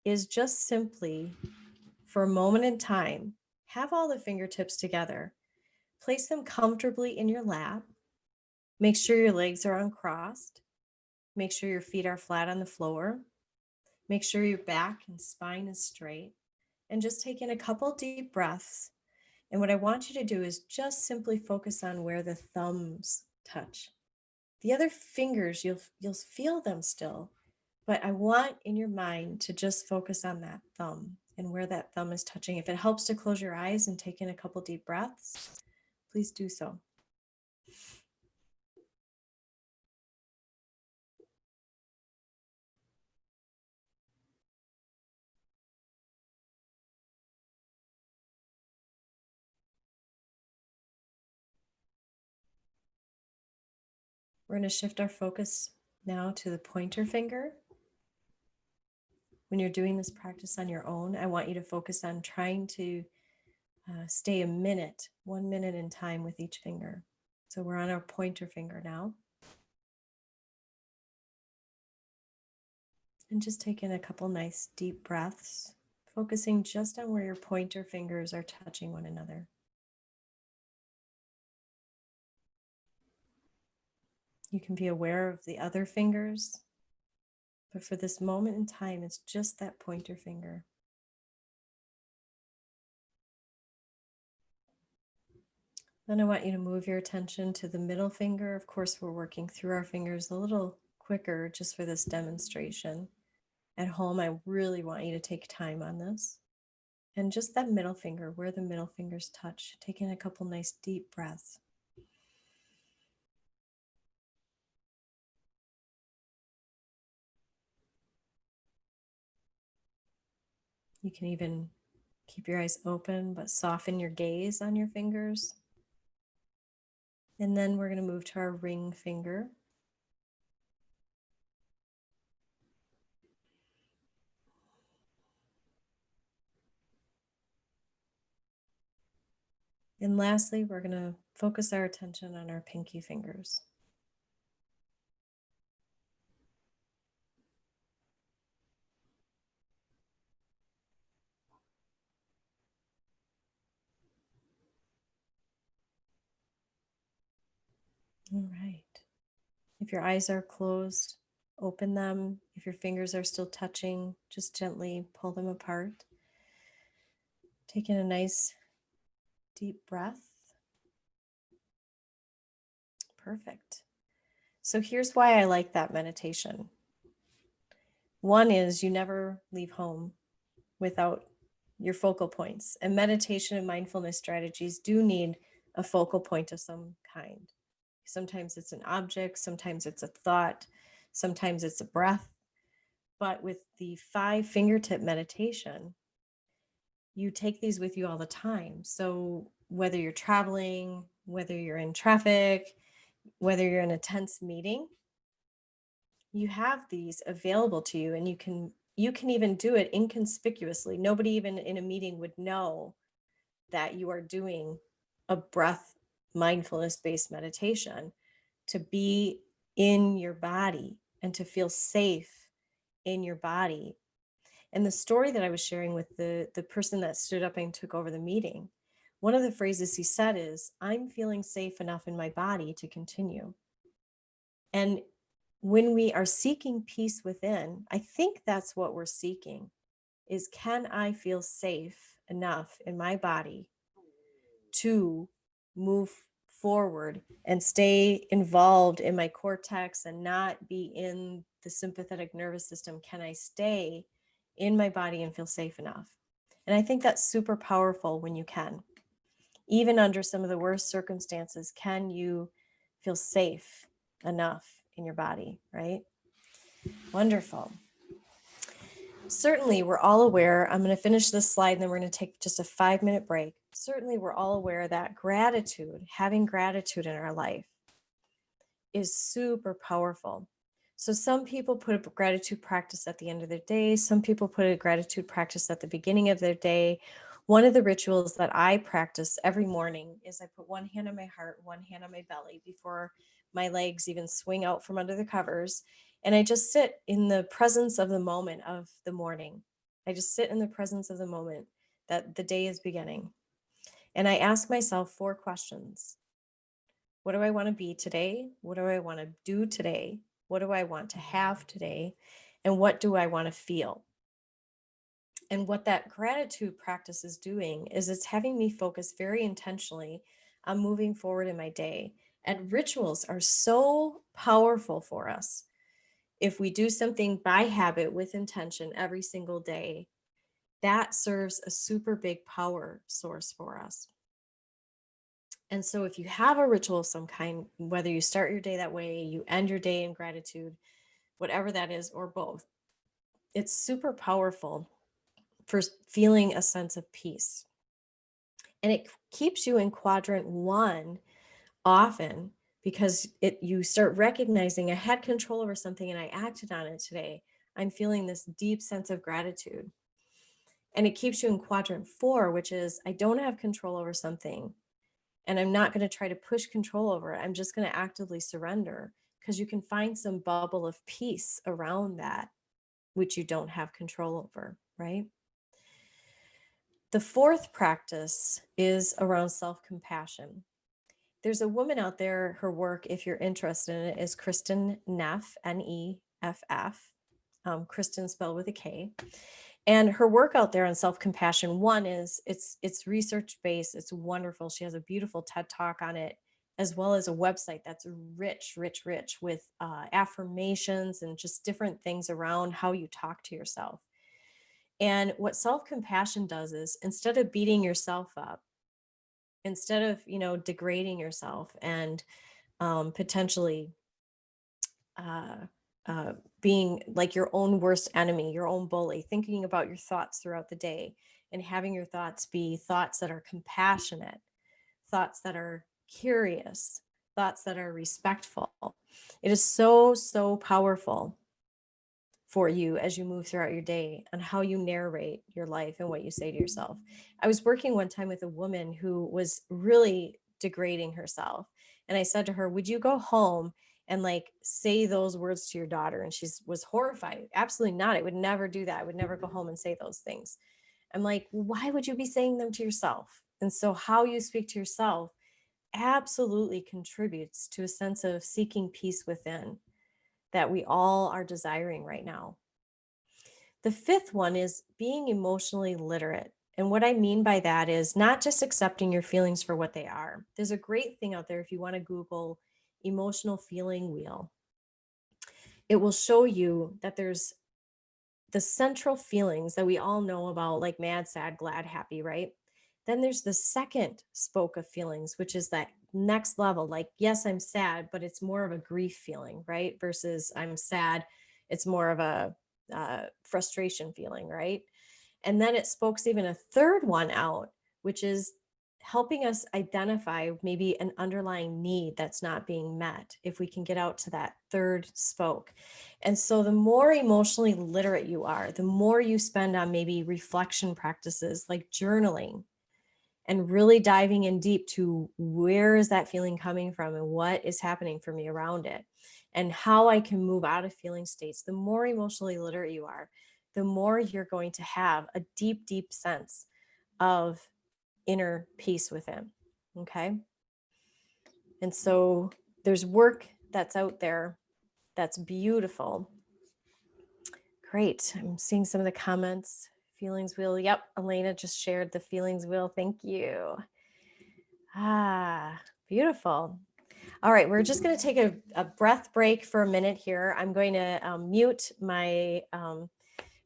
is just simply, for a moment in time, have all the fingertips together. Place them comfortably in your lap. Make sure your legs are uncrossed. Make sure your feet are flat on the floor. Make sure your back and spine is straight. And just take in a couple deep breaths. And what I want you to do is just simply focus on where the thumbs touch. The other fingers, you'll feel them still, but I want in your mind to just focus on that thumb and where that thumb is touching. If it helps to close your eyes and take in a couple deep breaths, please do so. We're going to shift our focus now to the pointer finger. When you're doing this practice on your own, I want you to focus on trying to stay 1 minute in time with each finger. So we're on our pointer finger now. And just take in a couple nice deep breaths, focusing just on where your pointer fingers are touching one another. You can be aware of the other fingers, but for this moment in time, it's just that pointer finger. Then I want you to move your attention to the middle finger. Of course, we're working through our fingers a little quicker just for this demonstration. At home, I really want you to take time on this. And just that middle finger, where the middle fingers touch, take in a couple nice deep breaths. You can even keep your eyes open, but soften your gaze on your fingers. And then we're going to move to our ring finger. And lastly, we're going to focus our attention on our pinky fingers. All right. If your eyes are closed, open them. If your fingers are still touching, just gently pull them apart. Take in a nice deep breath. Perfect. So here's why I like that meditation. One is you never leave home without your focal points. And meditation and mindfulness strategies do need a focal point of some kind. Sometimes it's an object, sometimes it's a thought, sometimes it's a breath. But with the 5 fingertip meditation, you take these with you all the time. So whether you're traveling, whether you're in traffic, whether you're in a tense meeting, you have these available to you, and you can even do it inconspicuously. Nobody even in a meeting would know that you are doing a breath mindfulness-based meditation, to be in your body and to feel safe in your body. And the story that I was sharing with the person that stood up and took over the meeting, one of the phrases he said is, "I'm feeling safe enough in my body to continue." And when we are seeking peace within, I think that's what we're seeking, is, can I feel safe enough in my body to move forward and stay involved in my cortex and not be in the sympathetic nervous system? Can I stay in my body and feel safe enough? And I think that's super powerful when you can. Even under some of the worst circumstances, can you feel safe enough in your body, right? Wonderful. Certainly, we're all aware, I'm going to finish this slide and then we're going to take just a 5-minute break. Certainly, we're all aware that gratitude, having gratitude in our life, is super powerful. So some people put a gratitude practice at the end of their day. Some people put a gratitude practice at the beginning of their day. One of the rituals that I practice every morning is I put one hand on my heart, one hand on my belly before my legs even swing out from under the covers. And I just sit in the presence of the moment of the morning. I just sit in the presence of the moment that the day is beginning. And I ask myself 4 questions. What do I want to be today? What do I want to do today? What do I want to have today? And what do I want to feel? And what that gratitude practice is doing is it's having me focus very intentionally on moving forward in my day. And rituals are so powerful for us. If we do something by habit with intention every single day, that serves a super big power source for us. And so if you have a ritual of some kind, whether you start your day that way, you end your day in gratitude, whatever that is, or both, it's super powerful for feeling a sense of peace. And it keeps you in quadrant 1 often because you start recognizing I had control over something and I acted on it today. I'm feeling this deep sense of gratitude. And it keeps you in quadrant 4, which is I don't have control over something and I'm not going to try to push control over it. I'm just going to actively surrender, because you can find some bubble of peace around that, which you don't have control over, right? The fourth practice is around self-compassion. There's a woman out there, her work, if you're interested in it, is Kristen Neff, Neff, Kristen spelled with a K. And her work out there on self-compassion, one is it's research-based, it's wonderful. She has a beautiful TED Talk on it, as well as a website that's rich with affirmations and just different things around how you talk to yourself. And what self-compassion does is, instead of beating yourself up, instead of, degrading yourself and potentially uh, being like your own worst enemy, your own bully, thinking about your thoughts throughout the day and having your thoughts be thoughts that are compassionate, thoughts that are curious, thoughts that are respectful. It is so, so powerful for you as you move throughout your day on how you narrate your life and what you say to yourself. I was working one time with a woman who was really degrading herself. And I said to her, would you go home and like say those words to your daughter? And she was horrified. Absolutely not. I would never do that. I would never go home and say those things. I'm like, why would you be saying them to yourself? And so how you speak to yourself absolutely contributes to a sense of seeking peace within that we all are desiring right now. The fifth one is being emotionally literate. And what I mean by that is not just accepting your feelings for what they are. There's a great thing out there if you want to Google emotional feeling wheel. It will show you that there's the central feelings that we all know about, like mad, sad, glad, happy, right? Then there's the second spoke of feelings, which is that next level. Like, yes, I'm sad, but it's more of a grief feeling, right? Versus I'm sad, it's more of a frustration feeling, right? And then it spokes even a third one out, which is helping us identify maybe an underlying need that's not being met, if we can get out to that third spoke. And so the more emotionally literate you are, the more you spend on maybe reflection practices like journaling and really diving in deep to where is that feeling coming from and what is happening for me around it and how I can move out of feeling states. The more emotionally literate you are, the more you're going to have a deep, deep sense of inner peace within. Okay. And so there's work that's out there that's beautiful. Great. I'm seeing some of the comments. Feelings wheel. Yep. Elena just shared the feelings wheel. Thank you. Ah, beautiful. All right. We're just going to take a breath break for a minute here. I'm going to mute my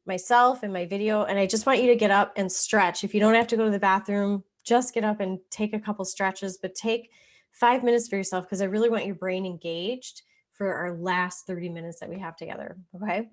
myself and my video. And I just want you to get up and stretch. If you don't have to go to the bathroom, just get up and take a couple stretches, but take 5 minutes for yourself, because I really want your brain engaged for our last 30 minutes that we have together. Okay.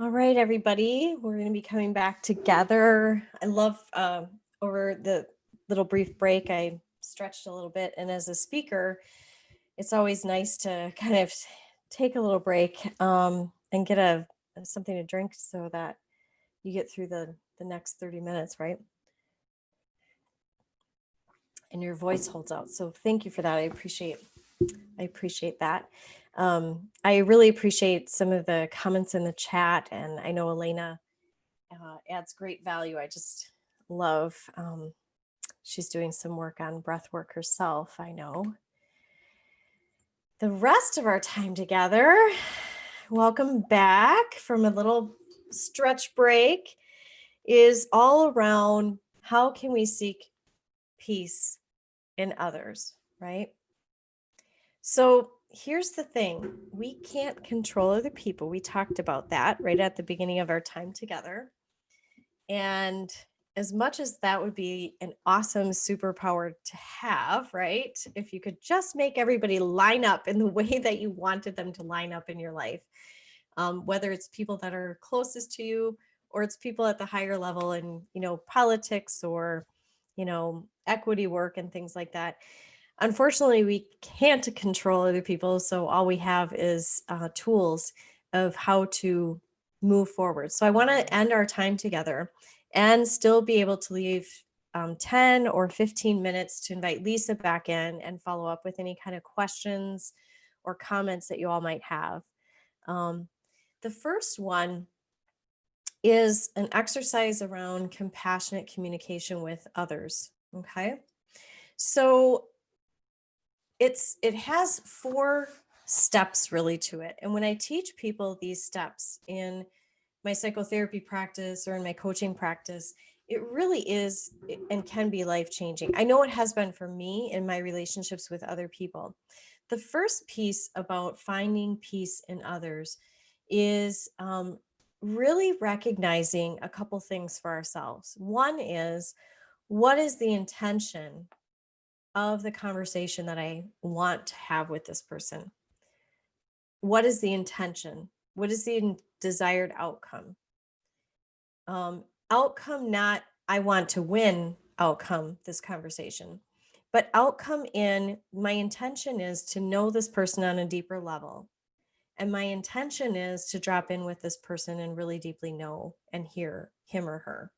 All right, everybody, we're going to be coming back together. I love over the little brief break, I stretched a little bit. And as a speaker, it's always nice to kind of take a little break and get something to drink so that you get through the next 30 minutes, right? And your voice holds out. So thank you for that. I appreciate that. I really appreciate some of the comments in the chat, and I know Elena adds great value. I just love, she's doing some work on breath work herself, I know. The rest of our time together, welcome back from a little stretch break, is all around how can we seek peace in others, right? So here's the thing. We can't control other people. We talked about that right at the beginning of our time together. And as much as that would be an awesome superpower to have, right? If you could just make everybody line up in the way that you wanted them to line up in your life, whether it's people that are closest to you or it's people at the higher level in, politics or, equity work and things like that. Unfortunately, we can't control other people. So all we have is tools of how to move forward. So I want to end our time together and still be able to leave 10 or 15 minutes to invite Lisa back in and follow up with any kind of questions or comments that you all might have. The first one is an exercise around compassionate communication with others. Okay. So it has 4 steps really to it. And when I teach people these steps in my psychotherapy practice or in my coaching practice, it really is and can be life-changing. I know it has been for me in my relationships with other people. The first piece about finding peace in others is really recognizing a couple things for ourselves. One is, what is the intention of the conversation that I want to have with this person? What is the intention? What is the desired outcome? Outcome, not I want to win outcome, this conversation, but outcome in my intention is to know this person on a deeper level. And my intention is to drop in with this person and really deeply know and hear him or her.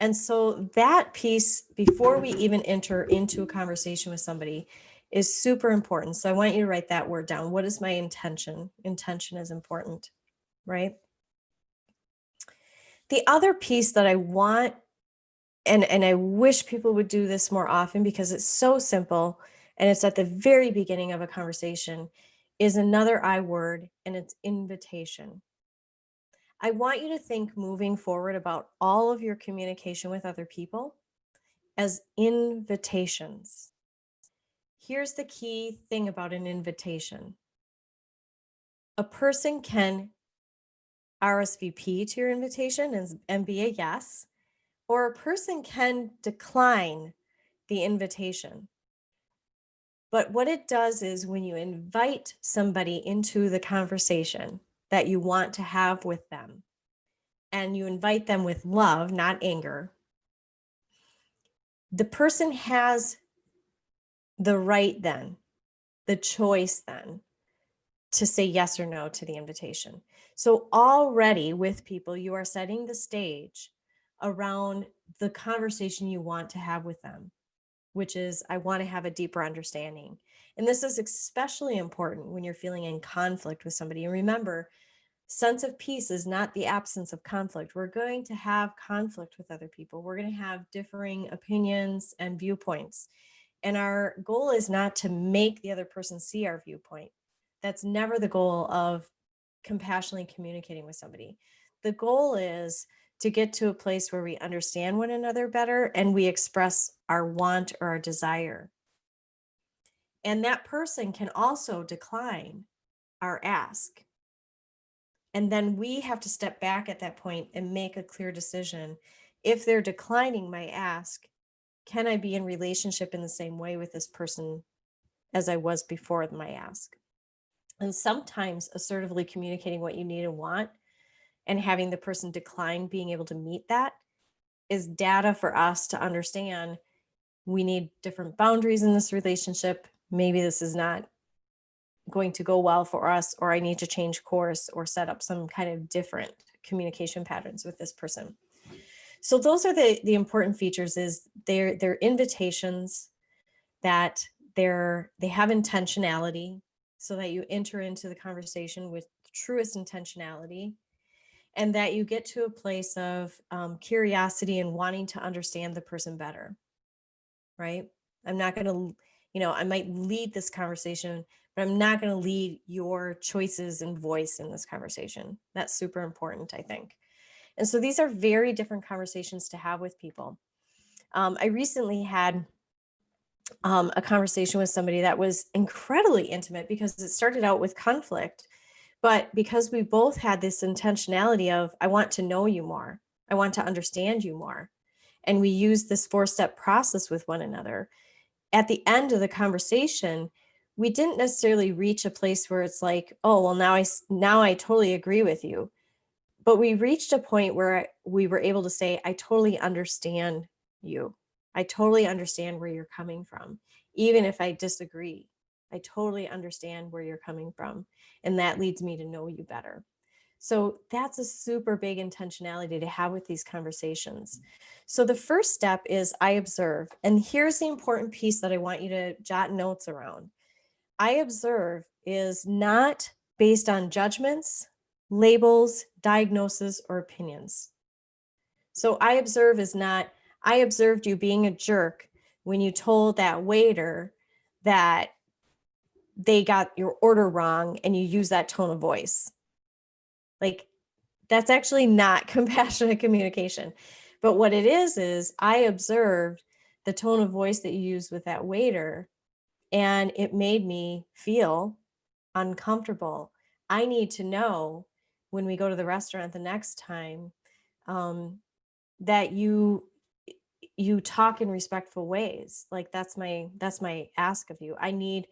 And so that piece, before we even enter into a conversation with somebody, is super important. So I want you to write that word down. What is my intention? Intention is important, right? The other piece that I want, and I wish people would do this more often because it's so simple and it's at the very beginning of a conversation, is another I word, and it's invitation. I want you to think moving forward about all of your communication with other people as invitations. Here's the key thing about an invitation. A person can RSVP to your invitation and be a yes, or a person can decline the invitation. But what it does is when you invite somebody into the conversation that you want to have with them, and you invite them with love, not anger, the person has the right then, the choice then, to say yes or no to the invitation. So already with people, you are setting the stage around the conversation you want to have with them, which is, I want to have a deeper understanding. And this is especially important when you're feeling in conflict with somebody. And remember, sense of peace is not the absence of conflict. We're going to have conflict with other people. We're going to have differing opinions and viewpoints. And our goal is not to make the other person see our viewpoint. That's never the goal of compassionately communicating with somebody. The goal is to get to a place where we understand one another better and we express our want or our desire. And that person can also decline our ask. And then we have to step back at that point and make a clear decision. If they're declining my ask, can I be in relationship in the same way with this person as I was before my ask? And sometimes assertively communicating what you need and want and having the person decline being able to meet that is data for us to understand we need different boundaries in this relationship. Maybe this is not going to go well for us, or I need to change course or set up some kind of different communication patterns with this person. So those are the important features. Is they're invitations, that they have intentionality, so that you enter into the conversation with truest intentionality, and that you get to a place of curiosity and wanting to understand the person better, right? I'm not going to, I might lead this conversation, but I'm not going to lead your choices and voice in this conversation. That's super important, I think. And so these are very different conversations to have with people. I recently had a conversation with somebody that was incredibly intimate, because it started out with conflict, but because we both had this intentionality of, I want to know you more, I want to understand you more, and we used this 4-step process with one another. At the end of the conversation, we didn't necessarily reach a place where it's like, oh, well, now I totally agree with you. But we reached a point where we were able to say, I totally understand you. I totally understand where you're coming from. Even if I disagree, I totally understand where you're coming from. And that leads me to know you better. So that's a super big intentionality to have with these conversations. So the first step is I observe. And here's the important piece that I want you to jot notes around. I observe is not based on judgments, labels, diagnosis, or opinions. So I observe is not, I observed you being a jerk when you told that waiter that they got your order wrong and you use that tone of voice. Like, that's actually not compassionate communication. But what it is I observed the tone of voice that you used with that waiter, and it made me feel uncomfortable. I need to know when we go to the restaurant the next time, that you talk in respectful ways. Like, that's my ask of you. I need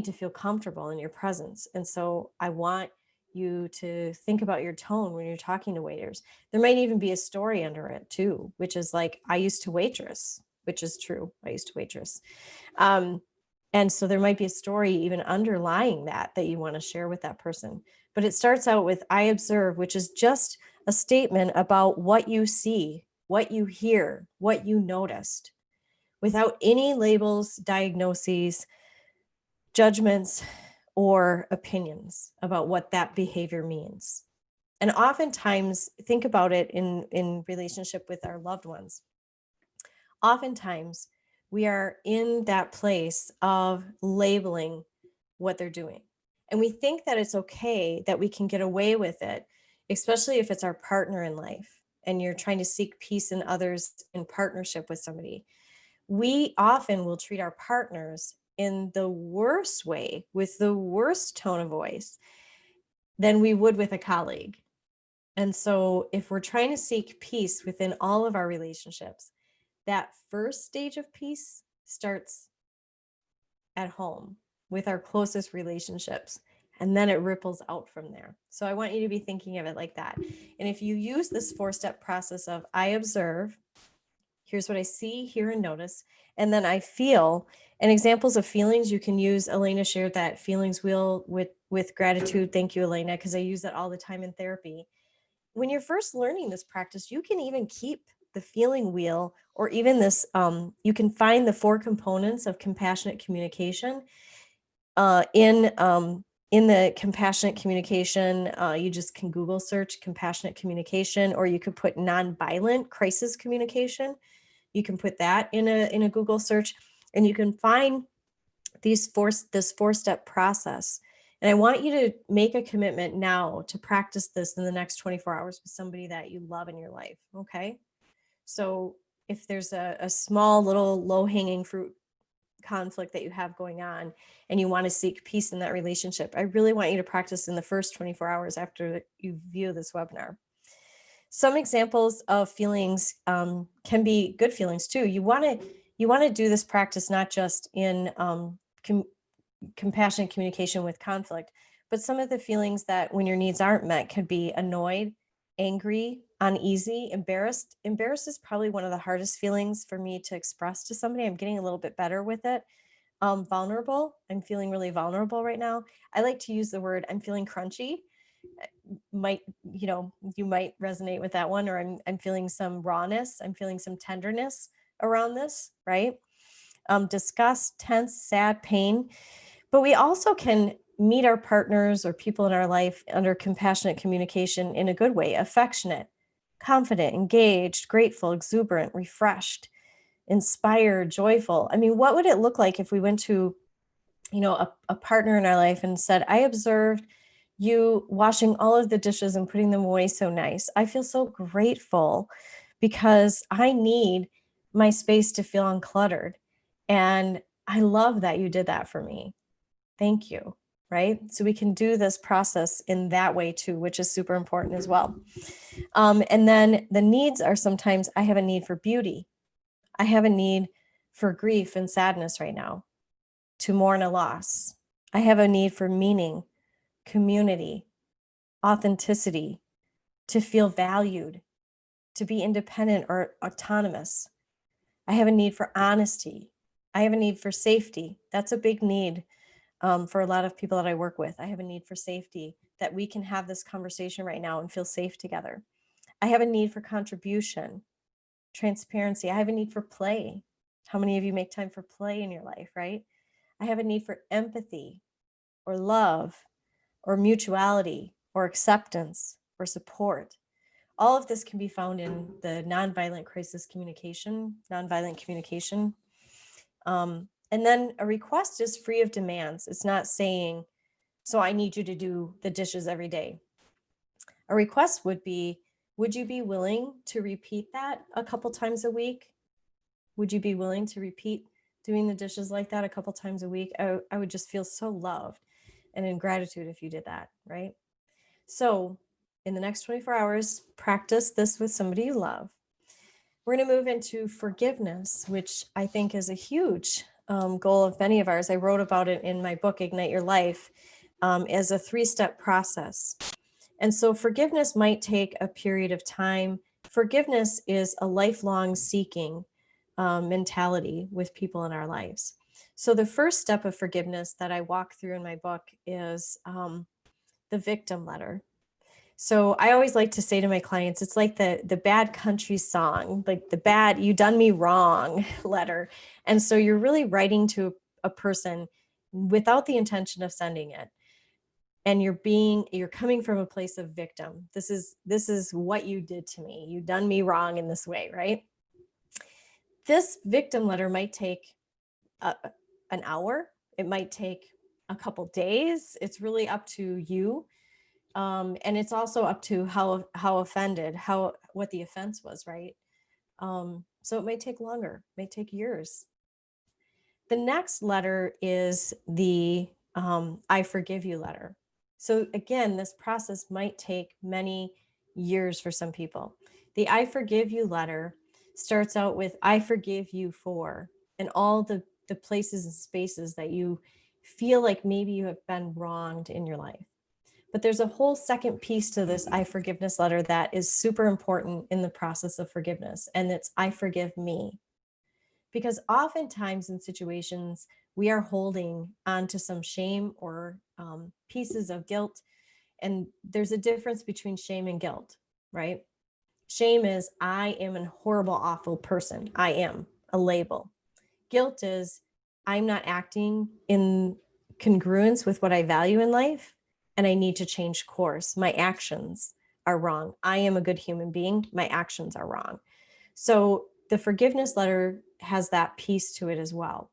to feel comfortable in your presence. And so I want you to think about your tone when you're talking to waiters. There might even be a story under it too, which is like, I used to waitress, which is true. I used to waitress. And so there might be a story even underlying that you want to share with that person. But it starts out with I observe, which is just a statement about what you see, what you hear, what you noticed, without any labels, diagnoses, judgments, or opinions about what that behavior means. And oftentimes, think about it in relationship with our loved ones. Oftentimes, we are in that place of labeling what they're doing. And we think that it's okay, that we can get away with it, especially if it's our partner in life and you're trying to seek peace in others in partnership with somebody. We often will treat our partners in the worst way, with the worst tone of voice, than we would with a colleague. And so if we're trying to seek peace within all of our relationships, that first stage of peace starts at home with our closest relationships, and then it ripples out from there. So I want you to be thinking of it like that. And if you use this 4-step process of I observe, here's what I see, hear, and notice, and then I feel. And examples of feelings you can use, Elena shared that feelings wheel with gratitude. Thank you, Elena, because I use that all the time in therapy. When you're first learning this practice, you can even keep the feeling wheel, or even this, you can find the 4 components of compassionate communication in the compassionate communication. You just can Google search compassionate communication, or you could put nonviolent crisis communication. You can put that in a Google search, and you can find this 4-step process. And I want you to make a commitment now to practice this in the next 24 hours with somebody that you love in your life. Okay. So if there's a small little low-hanging fruit conflict that you have going on and you want to seek peace in that relationship, I really want you to practice in the first 24 hours after you view this webinar. Some examples of feelings can be good feelings too. You want to do this practice not just in compassionate communication with conflict, but some of the feelings that when your needs aren't met could be annoyed, angry, uneasy, embarrassed. Embarrassed is probably one of the hardest feelings for me to express to somebody. I'm getting a little bit better with it. Vulnerable. I'm feeling really vulnerable right now. I like to use the word I'm feeling crunchy. Might, you might resonate with that one, or I'm feeling some rawness. I'm feeling some tenderness around this, right? Disgust, tense, sad, pain. But we also can meet our partners or people in our life under compassionate communication in a good way, affectionate, confident, engaged, grateful, exuberant, refreshed, inspired, joyful. I mean, what would it look like if we went to, a partner in our life and said, I observed you washing all of the dishes and putting them away so nice. I feel so grateful because I need my space to feel uncluttered. And I love that you did that for me. Thank you. Right? So we can do this process in that way too, which is super important as well. And then the needs are sometimes I have a need for beauty. I have a need for grief and sadness right now, to mourn a loss. I have a need for meaning, community, authenticity, to feel valued, to be independent or autonomous. I have a need for honesty. I have a need for safety. That's a big need for a lot of people that I work with. I have a need for safety, that we can have this conversation right now and feel safe together. I have a need for contribution, transparency. I have a need for play. How many of you make time for play in your life, right? I have a need for empathy or love or mutuality or acceptance or support. All of this can be found in the nonviolent crisis communication, nonviolent communication. And then a request is free of demands. It's not saying, so I need you to do the dishes every day. A request would be, would you be willing to repeat that a couple times a week? Would you be willing to repeat doing the dishes like that a couple times a week? I would just feel so loved and in gratitude if you did that, right? So in the next 24 hours, practice this with somebody you love. We're going to move into forgiveness, which I think is a huge goal of many of ours. I wrote about it in my book, Ignite Your Life, as a 3-step process. And so forgiveness might take a period of time. Forgiveness is a lifelong seeking mentality with people in our lives. So the first step of forgiveness that I walk through in my book is the victim letter. So I always like to say to my clients, it's like the bad country song, like the bad, you done me wrong letter. And so you're really writing to a person without the intention of sending it. And you're coming from a place of victim. This is what you did to me. You done me wrong in this way, right? This victim letter might take an hour. It might take a couple days. It's really up to you. And it's also up to how offended, what the offense was, right? So it may take longer, may take years. The next letter is the I forgive you letter. So again, this process might take many years for some people. The I forgive you letter starts out with I forgive you for, and all the places and spaces that you feel like maybe you have been wronged in your life. But there's a whole second piece to this I forgiveness letter that is super important in the process of forgiveness, and it's I forgive me. Because oftentimes in situations, we are holding onto some shame or pieces of guilt. And there's a difference between shame and guilt, right? Shame is I am a horrible, awful person. I am a label. Guilt is I'm not acting in congruence with what I value in life, and I need to change course. My actions are wrong. I am a good human being. My actions are wrong. So the forgiveness letter has that piece to it as well.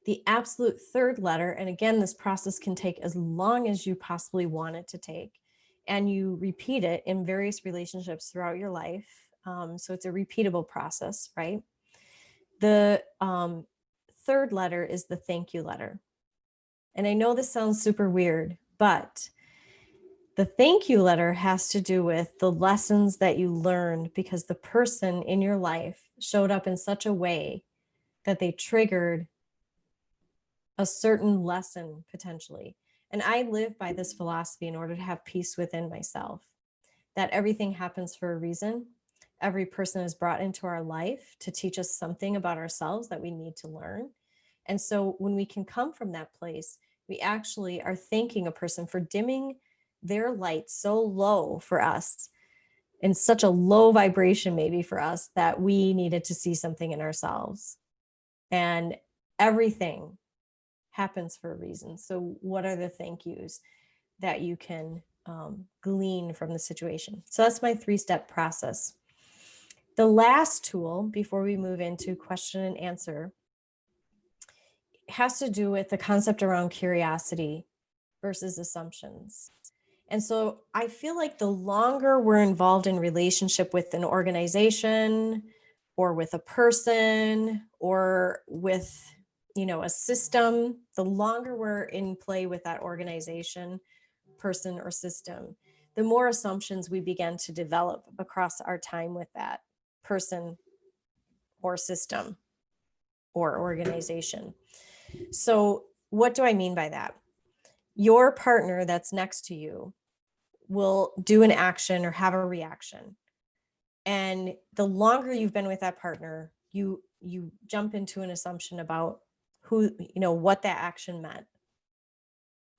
The absolute third letter, and again, this process can take as long as you possibly want it to take, and you repeat it in various relationships throughout your life. So it's a repeatable process, right? The third letter is the thank you letter. And I know this sounds super weird, but the thank you letter has to do with the lessons that you learned because the person in your life showed up in such a way that they triggered a certain lesson potentially. And I live by this philosophy in order to have peace within myself. that everything happens for a reason. Every person is brought into our life to teach us something about ourselves that we need to learn. And so when we can come from that place, we actually are thanking a person for dimming their light so low for us, in such a low vibration maybe for us, that we needed to see something in ourselves. And everything happens for a reason. So what are the thank yous that you can glean from the situation? So that's my 3-step process. The last tool before we move into question and answer has to do with the concept around curiosity versus assumptions. And so I feel like the longer we're involved in relationship with an organization or with a person or with, a system, the longer we're in play with that organization, person, or system, the more assumptions we begin to develop across our time with that person or system or organization. So what do I mean by that? Your partner that's next to you will do an action or have a reaction. And the longer you've been with that partner, you jump into an assumption about what that action meant,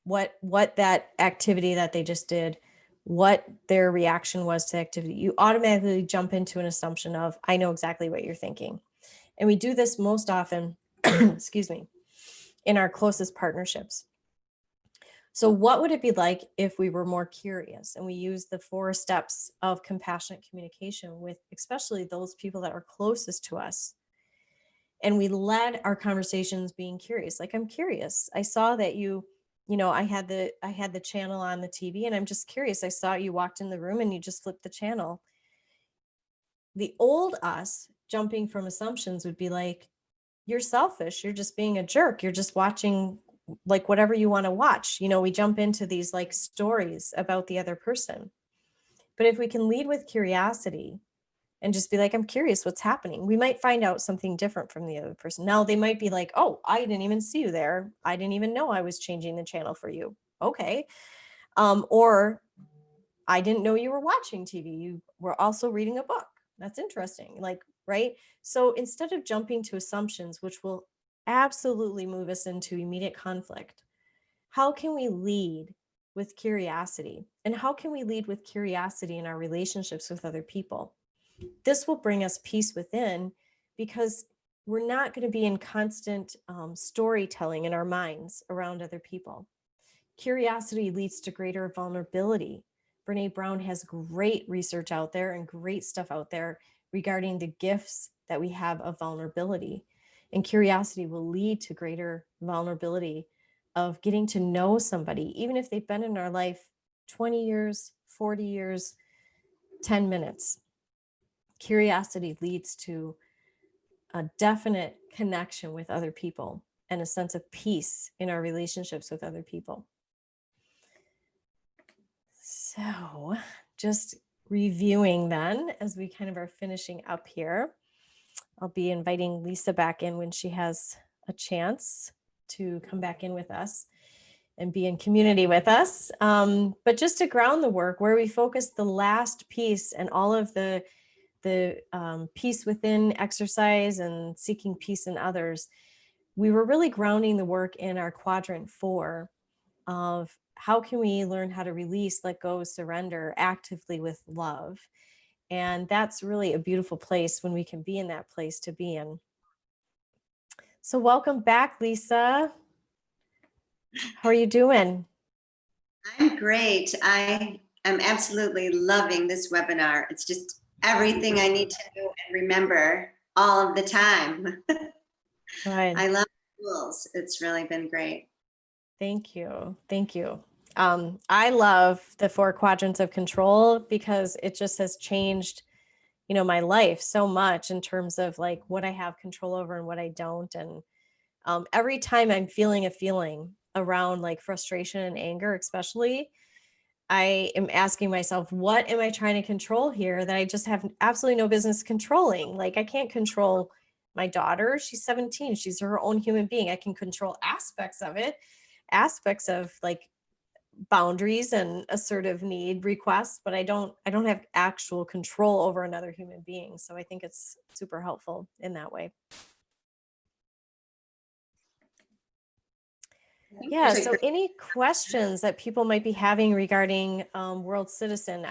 what that activity that they just did, what their reaction was to activity. You automatically jump into an assumption of, I know exactly what you're thinking. And we do this most often, excuse me, in our closest partnerships. So what would it be like if we were more curious and we use the 4 steps of compassionate communication with especially those people that are closest to us? And we led our conversations being curious. Like, I'm curious. I saw that I had the channel on the TV, and I'm just curious. I saw you walked in the room and you just flipped the channel. The old us jumping from assumptions would be like, you're selfish. You're just being a jerk. You're just watching like whatever you want to watch. We jump into these like stories about the other person. But if we can lead with curiosity and just be like, I'm curious what's happening, we might find out something different from the other person. Now they might be like, oh, I didn't even see you there. I didn't even know I was changing the channel for you. Okay. Or I didn't know you were watching TV. You were also reading a book. That's interesting. Like, right. So instead of jumping to assumptions, which will absolutely move us into immediate conflict, how can we lead with curiosity? And how can we lead with curiosity in our relationships with other people? This will bring us peace within, because we're not going to be in constant storytelling in our minds around other people. Curiosity leads to greater vulnerability. Brene Brown has great research out there and great stuff out there regarding the gifts that we have of vulnerability. And curiosity will lead to greater vulnerability of getting to know somebody, even if they've been in our life 20 years, 40 years, 10 minutes. Curiosity leads to a definite connection with other people and a sense of peace in our relationships with other people. So just reviewing then, as we kind of are finishing up here, I'll be inviting Lisa back in when she has a chance to come back in with us and be in community with us. But just to ground the work, where we focus the last piece and all of the peace within exercise and seeking peace in others, we were really grounding the work in our quadrant 4 of how can we learn how to release, let go, surrender actively with love. And that's really a beautiful place when we can be in that place to be in. So welcome back, Lisa. How are you doing?
I'm great. I am absolutely loving this webinar. It's just everything I need to know and remember all of the time. I love the tools. It's really been great.
Thank you. Thank you. I love the 4 quadrants of control because it just has changed, my life so much in terms of like what I have control over and what I don't. And every time I'm feeling a feeling around like frustration and anger, especially, I am asking myself, what am I trying to control here that I just have absolutely no business controlling? Like, I can't control my daughter. She's 17. She's her own human being. I can control aspects of it, aspects of like boundaries and assertive need requests, but I don't have actual control over another human being. So I think it's super helpful in that way. Yeah. So any questions that people might be having regarding World Citizen?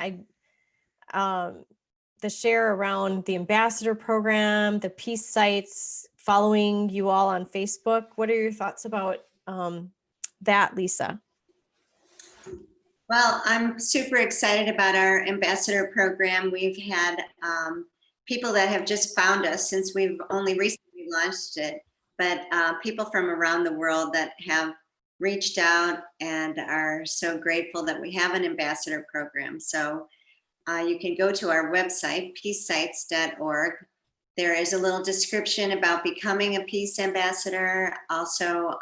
The share around the ambassador program, the peace sites, following you all on Facebook. What are your thoughts about that, Lisa?
Well, I'm super excited about our ambassador program. We've had people that have just found us since we've only recently launched it, but people from around the world that have reached out and are so grateful that we have an ambassador program. So you can go to our website, peacesites.org. There is a little description about becoming a peace ambassador, also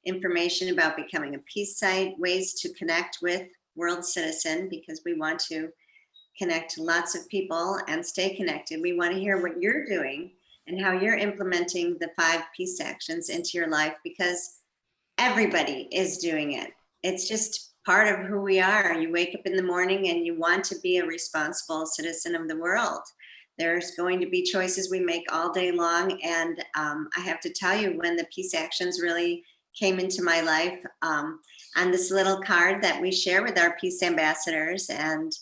information about becoming a peace site, ways to connect with World Citizen, because we want to connect lots of people and stay connected. We want to hear what you're doing and how you're implementing the 5 peace actions into your life, because everybody is doing it. It's just part of who we are. You wake up in the morning and you want to be a responsible citizen of the world. There's going to be choices we make all day long. And I have to tell you, when the peace actions really came into my life, on this little card that we share with our peace ambassadors and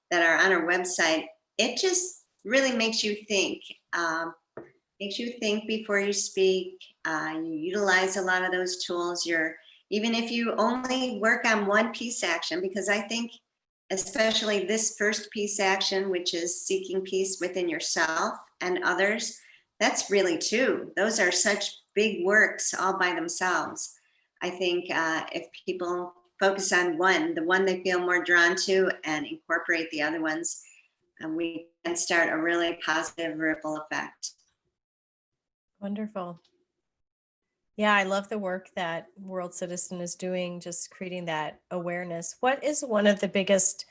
that are on our website, it just really makes you think. Makes you think before you speak. You utilize a lot of those tools. Even if you only work on one peace action, because I think especially this first peace action, which is seeking peace within yourself and others, that's really 2. Those are such big works all by themselves. I think if people focus on one, the one they feel more drawn to, and incorporate the other ones, we can start a really positive ripple effect.
Wonderful. Yeah, I love the work that World Citizen is doing, just creating that awareness. What is one of the biggest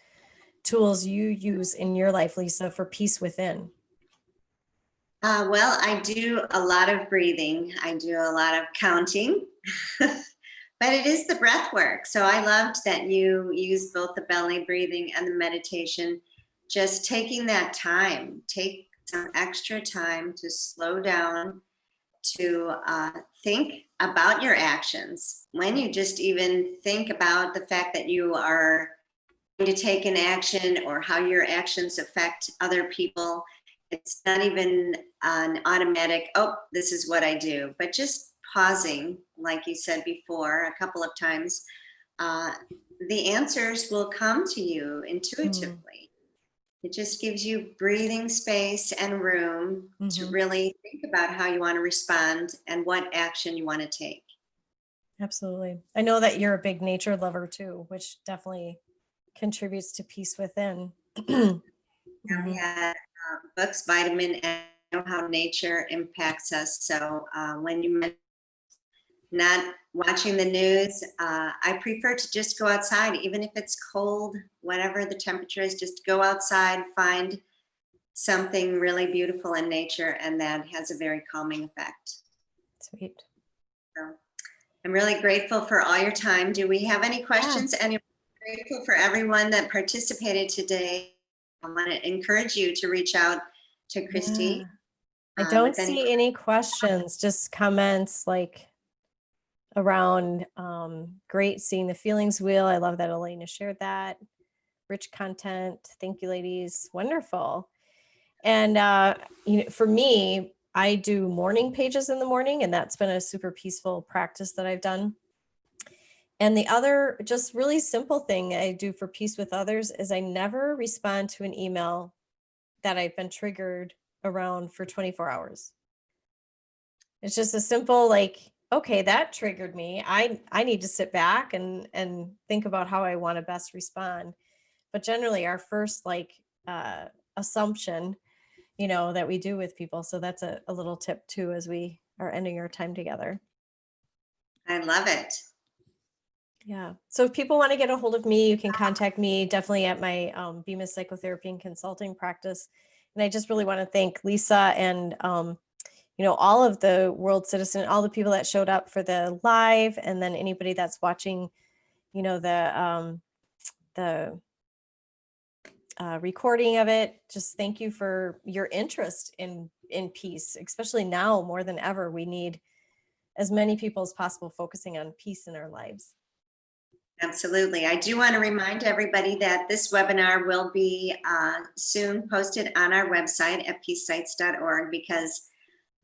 tools you use in your life, Lisa, for peace within?
Well, I do a lot of breathing. I do a lot of counting, but it is the breath work. So I loved that you use both the belly breathing and the meditation. Just taking that time, take some extra time to slow down, to think about your actions. When you just even think about the fact that you are going to take an action, or how your actions affect other people, it's not even an automatic, oh, this is what I do, but just pausing, like you said before, a couple of times, the answers will come to you intuitively. It just gives you breathing space and room to really think about how you want to respond and what action you want to take.
Absolutely. I know that you're a big nature lover too, which definitely contributes to peace within.
We had books, Vitamin, and know how nature impacts us. So when you mentioned not watching the news, I prefer to just go outside, even if it's cold, whatever the temperature is, just go outside, find something really beautiful in nature, and that has a very calming effect.
Sweet.
So I'm really grateful for all your time. Do we have any questions?
Yeah.
And I'm grateful for everyone that participated today. I want to encourage you to reach out to Christy.
I don't see any questions, just comments like around great seeing the feelings wheel. I love that Elena shared that. Rich content. Thank you, ladies. Wonderful. And for me, I do morning pages in the morning, and that's been a super peaceful practice that I've done. And the other just really simple thing I do for peace with others is I never respond to an email that I've been triggered around for 24 hours. It's just a simple, like, okay, that triggered me. I need to sit back and think about how I want to best respond. But generally our first assumption, that we do with people. So that's a little tip too, as we are ending our time together.
I love it.
Yeah. So if people want to get a hold of me, you can contact me definitely at my Bemis Psychotherapy and Consulting practice. And I just really want to thank Lisa and, all of the World Citizen, all the people that showed up for the live, and then anybody that's watching the recording of it. Just thank you for your interest in peace, especially now more than ever. We need as many people as possible focusing on peace in our lives.
Absolutely. I do want to remind everybody that this webinar will be soon posted on our website at peacesites.org, because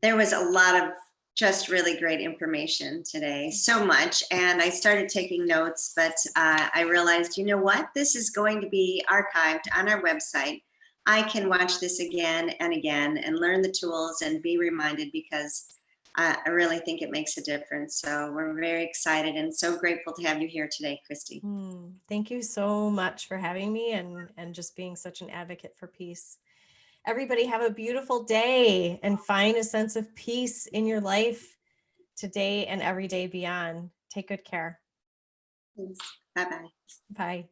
there was a lot of just really great information today, so much. And I started taking notes, but I realized, you know what? This is going to be archived on our website. I can watch this again and again and learn the tools and be reminded, because I really think it makes a difference. So we're very excited and so grateful to have you here today, Christy.
Thank you so much for having me and just being such an advocate for peace. Everybody have a beautiful day and find a sense of peace in your life today and every day beyond. Take good care.
Thanks. Bye-bye.
Bye.